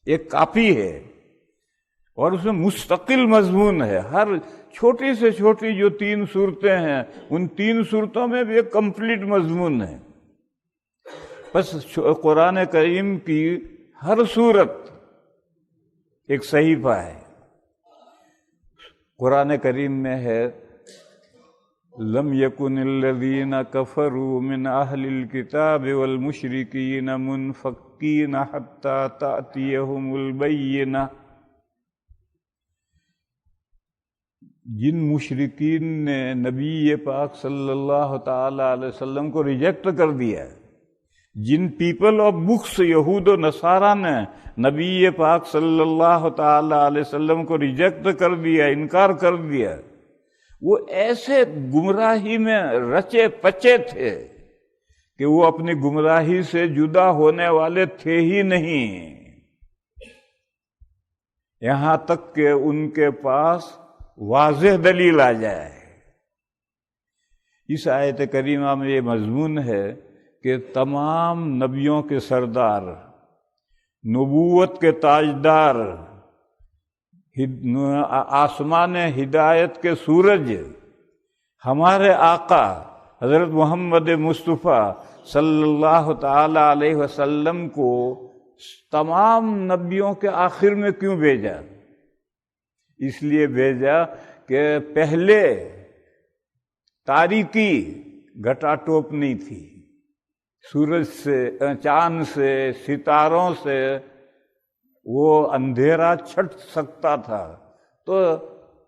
ایک کاپی ہے، اور اس میں مستقل مضمون ہے۔ ہر چھوٹی سے چھوٹی جو 3 سورتیں ہیں ان 3 سورتوں میں بھی ایک کمپلیٹ مضمون ہے۔ بس قرآن کریم کی ہر سورت ایک صحیفہ ہے۔ قرآن کریم میں ہے لم یکن الذین کفروا من اہل الکتاب والمشرکین منفکین حتی تأتیہم البینہ، جن مشرکین نے نبی پاک صلی اللہ تعالی علیہ وسلم کو ریجیکٹ کر دیا، جن پیپل آف بکس یہود و نصارہ نے نبی پاک صلی اللہ تعالی علیہ وسلم کو ریجیکٹ کر دیا، انکار کر دیا، وہ ایسے گمراہی میں رچے پچے تھے کہ وہ اپنی گمراہی سے جدا ہونے والے تھے ہی نہیں، یہاں تک کہ ان کے پاس واضح دلیل آ جائے۔ اس آیت کریمہ میں یہ مضمون ہے کہ تمام نبیوں کے سردار، نبوت کے تاجدار، آسمان ہدایت کے سورج، ہمارے آقا حضرت محمد مصطفیٰ صلی اللہ تعالی علیہ وسلم کو تمام نبیوں کے آخر میں کیوں بھیجا؟ اس لیے بھیجا کہ پہلے تاریکی گھٹا ٹوپ نہیں تھی، سورج سے، چاند سے، ستاروں سے وہ اندھیرا چھٹ سکتا تھا، تو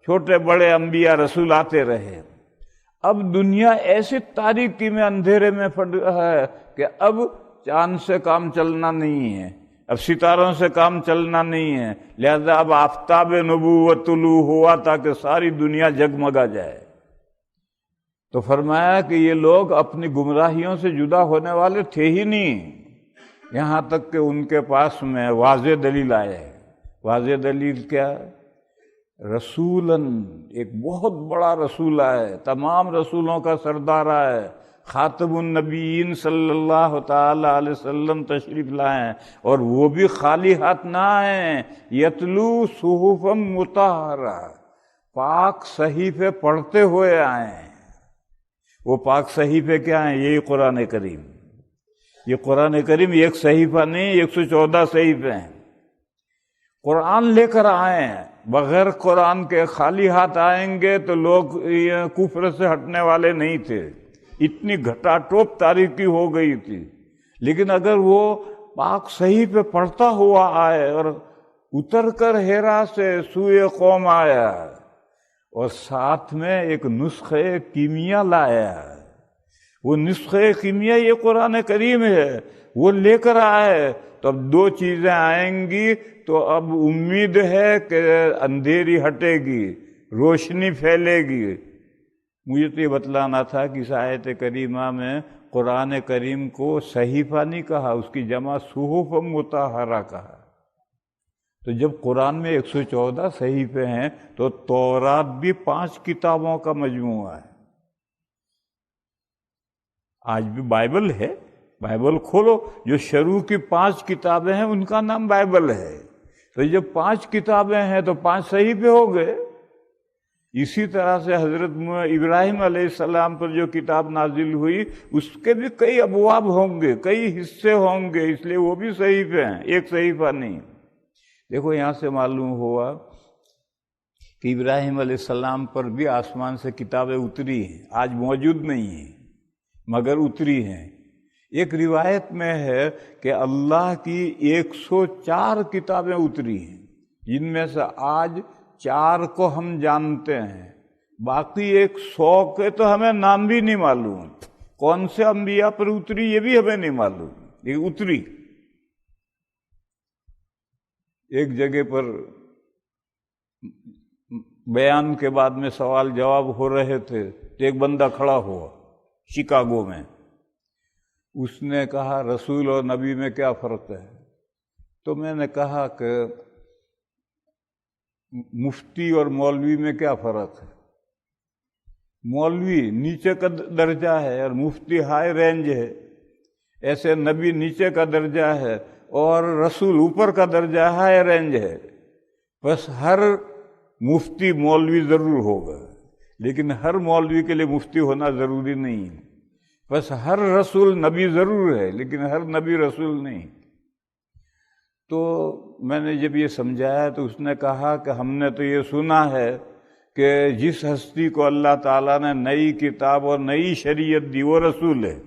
چھوٹے بڑے انبیاء رسول آتے رہے۔ اب دنیا ایسی تاریکی میں، اندھیرے میں ہے کہ اب چاند سے کام چلنا نہیں ہے، اب ستاروں سے کام چلنا نہیں ہے، لہذا اب آفتاب نبوت طلوع ہوا تاکہ ساری دنیا جگمگا جائے۔ تو فرمایا کہ یہ لوگ اپنی گمراہیوں سے جدا ہونے والے تھے ہی نہیں، یہاں تک کہ ان کے پاس میں واضح دلیل آئے۔ واضح دلیل کیا؟ رسولاً، ایک بہت بڑا رسول آئے، تمام رسولوں کا سردار آئے، خاتم النبیین صلی اللہ تعالی علیہ وسلم تشریف لائیں، اور وہ بھی خالی ہاتھ نہ آئیں، یتلو صحفا مطہرہ، پاک صحیفے پڑھتے ہوئے آئیں۔ وہ پاک صحیفے کیا ہیں؟ یہی قرآن کریم۔ یہ قرآن کریم ایک صحیفہ نہیں، 114 صحیفے ہیں۔ قرآن لے کر آئیں، بغیر قرآن کے خالی ہاتھ آئیں گے تو لوگ کفر سے ہٹنے والے نہیں تھے، اتنی گھٹا ٹوپ تاریکی ہو گئی تھی۔ لیکن اگر وہ پاک صحیفے پڑھتا ہوا آئے اور اتر کر ہیرا سے سوئے قوم آیا اور ساتھ میں ایک نسخہ کیمیا لایا، وہ نسخہ کیمیا یہ قرآن کریم ہے، وہ لے کر آئے، تو اب دو چیزیں آئیں گی تو اب امید ہے کہ اندھیری ہٹے گی، روشنی پھیلے گی۔ مجھے تو یہ بتلانا تھا کہ اس آیت کریمہ میں قرآن کریم کو صحیفہ نہیں کہا، اس کی جمع صحف مطہرہ کہا۔ تو جب قرآن میں 114 صحیفے ہیں تو تورات بھی 5 کتابوں کا مجموعہ ہے۔ آج بھی بائبل ہے، بائبل کھولو، جو شروع کی 5 کتابیں ہیں ان کا نام بائبل ہے۔ تو جب 5 کتابیں ہیں تو 5 صحیفے ہو گئے۔ اسی طرح سے حضرت ابراہیم علیہ السلام پر جو کتاب نازل ہوئی اس کے بھی کئی ابواب ہوں گے، کئی حصے ہوں گے، اس لیے وہ بھی صحیفے ہیں، ایک صحیفہ نہیں۔ دیکھو یہاں سے معلوم ہوا کہ ابراہیم علیہ السلام پر بھی آسمان سے کتابیں اتری ہیں، آج موجود نہیں ہیں مگر اتری ہیں۔ ایک روایت میں ہے کہ اللہ کی 104 کتابیں اتری ہیں، جن میں سے آج 4 کو ہم جانتے ہیں، باقی 100 کے تو ہمیں نام بھی نہیں معلوم، کون سے انبیاء پر اتری یہ بھی ہمیں نہیں معلوم، یہ اتری۔ ایک جگہ پر بیان کے بعد میں سوال جواب ہو رہے تھے تو ایک بندہ کھڑا ہوا شکاگو میں، اس نے کہا رسول اور نبی میں کیا فرق ہے؟ تو میں نے کہا کہ مفتی اور مولوی میں کیا فرق ہے؟ مولوی نیچے کا درجہ ہے اور مفتی ہائی رینج ہے، ایسے نبی نیچے کا درجہ ہے اور رسول اوپر کا درجہ ہائی رینج ہے۔ بس ہر مفتی مولوی ضرور ہوگا، لیکن ہر مولوی کے لیے مفتی ہونا ضروری نہیں ہے۔ بس ہر رسول نبی ضرور ہے، لیکن ہر نبی رسول نہیں۔ تو میں نے جب یہ سمجھایا تو اس نے کہا کہ ہم نے تو یہ سنا ہے کہ جس ہستی کو اللہ تعالیٰ نے نئی کتاب اور نئی شریعت دی وہ رسول ہے،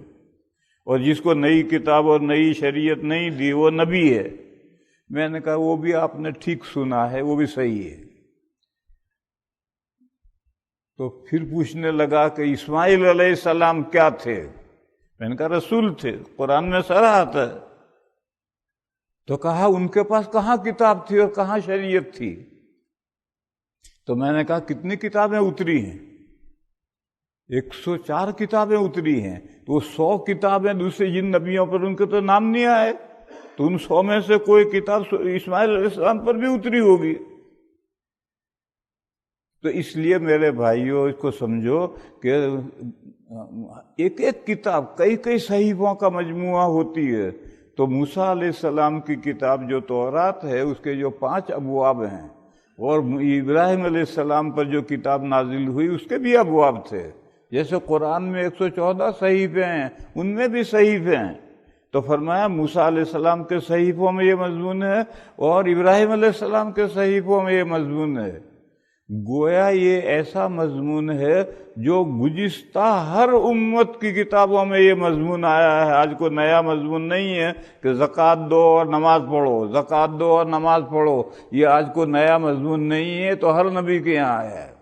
اور جس کو نئی کتاب اور نئی شریعت نہیں دی وہ نبی ہے۔ میں نے کہا وہ بھی آپ نے ٹھیک سنا ہے، وہ بھی صحیح ہے۔ تو پھر پوچھنے لگا کہ اسماعیل علیہ السلام کیا تھے؟ میں نے کہا رسول تھے، قرآن میں صراحت ہے۔ تو کہا ان کے پاس کہاں کتاب تھی اور کہاں شریعت تھی؟ تو میں نے کہا کتنی کتابیں اتری ہیں؟ 104 کتابیں اتری ہیں، تو 100 کتابیں دوسرے جن نبیوں پر ان کے تو نام نہیں آئے، تو ان 100 میں سے کوئی کتاب اسماعیل علیہ السلام پر بھی اتری ہوگی۔ تو اس لیے میرے بھائیوں اس کو سمجھو کہ ایک ایک کتاب کئی کئی صحیفوں کا مجموعہ ہوتی ہے. تو موسیٰ علیہ السلام کی کتاب جو تورات ہے اس کے جو 5 ابواب ہیں، اور ابراہیم علیہ السلام پر جو کتاب نازل ہوئی اس کے بھی ابواب تھے. جیسے قرآن میں 114 صحیفے ہیں، ان میں بھی صحیفے ہیں. تو فرمایا موسیٰ علیہ السلام کے صحیفوں میں یہ مضمون ہے اور ابراہیم علیہ السلام کے صحیفوں میں یہ مضمون ہے. گویا یہ ایسا مضمون ہے جو گزشتہ ہر امت کی کتابوں میں یہ مضمون آیا ہے. آج کوئی نیا مضمون نہیں ہے کہ زکوٰۃ دو اور نماز پڑھو، زکوٰۃ دو اور نماز پڑھو. یہ آج کوئی نیا مضمون نہیں ہے، تو ہر نبی کے یہاں آیا ہے.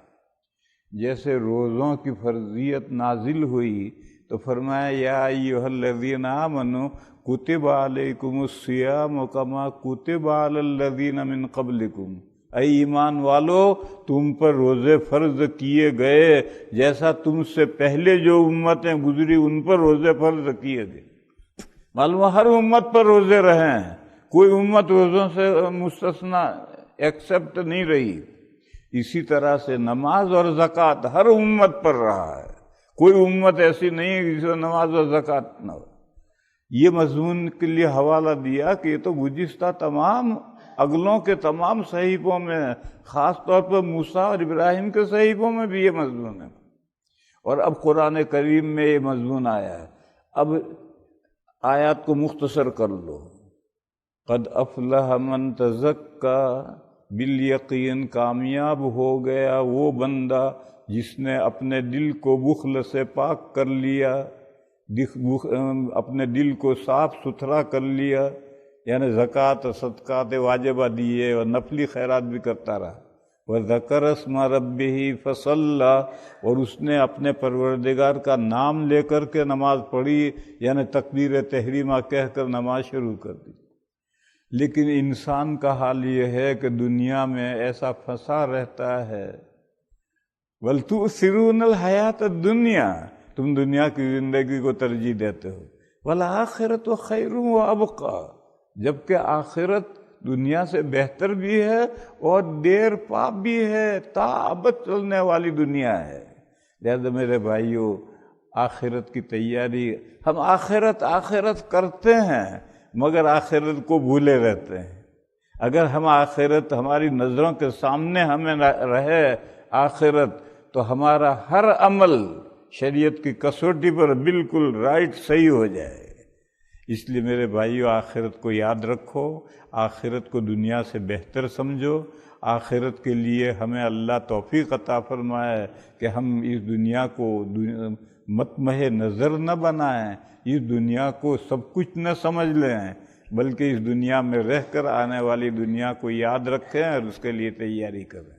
جیسے روزوں کی فرضیت نازل ہوئی تو فرمایا یا ایھا الذین آمنوا کتب علیکم الصیام کما کتب علی الذین من قبلکم. اے ایمان والو، تم پر روزے فرض کیے گئے جیسا تم سے پہلے جو امتیں گزری ان پر روزے فرض کیے گئے. معلوم ہر امت پر روزے رہے ہیں، کوئی امت روزوں سے مستثنا ایکسپٹ نہیں رہی. اسی طرح سے نماز اور زکوٰۃ ہر امت پر رہا ہے، کوئی امت ایسی نہیں ہے جس میں نماز اور زکوٰۃ نہ ہو. یہ مضمون کے لیے حوالہ دیا کہ یہ تو گزشتہ تمام اگلوں کے تمام صحیفوں میں، خاص طور پر موسیٰ اور ابراہیم کے صحیفوں میں بھی یہ مضمون ہے، اور اب قرآن کریم میں یہ مضمون آیا ہے. اب آیات کو مختصر کر لو. قد افلح من تزکا، بالیقین کامیاب ہو گیا وہ بندہ جس نے اپنے دل کو بخل سے پاک کر لیا، اپنے دل کو صاف ستھرا کر لیا، یعنی زکوٰۃ صدقات واجبہ دیے اور نفلی خیرات بھی کرتا رہا. وذکر اسم ربہ فصلی، اور اس نے اپنے پروردگار کا نام لے کر کے نماز پڑھی، یعنی تکبیر تحریمہ کہہ کر نماز شروع کر دی. لیکن انسان کا حال یہ ہے کہ دنیا میں ایسا پھنسا رہتا ہے. بل تؤثرون الحیات الدنیا، تم دنیا کی زندگی کو ترجیح دیتے ہو. والآخرۃ خیر وابقیٰ، جبکہ آخرت دنیا سے بہتر بھی ہے اور دیر پا بھی ہے، تا ابد چلنے والی دنیا ہے. لہذا میرے بھائیوں، آخرت کی تیاری، ہم آخرت کرتے ہیں مگر آخرت کو بھولے رہتے ہیں. اگر ہم آخرت ہماری نظروں کے سامنے ہمیں رہے آخرت، تو ہمارا ہر عمل شریعت کی کسوٹی پر بالکل رائٹ صحیح ہو جائے. اس لیے میرے بھائیو، آخرت کو یاد رکھو، آخرت کو دنیا سے بہتر سمجھو. آخرت کے لیے ہمیں اللہ توفیق عطا فرمائے کہ ہم اس دنیا کو مطمح نظر نہ بنائیں، اس دنیا کو سب کچھ نہ سمجھ لیں، بلکہ اس دنیا میں رہ کر آنے والی دنیا کو یاد رکھیں اور اس کے لیے تیاری کریں.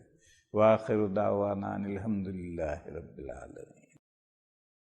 وآخر دعوانا ان الحمد للہ رب العالمین.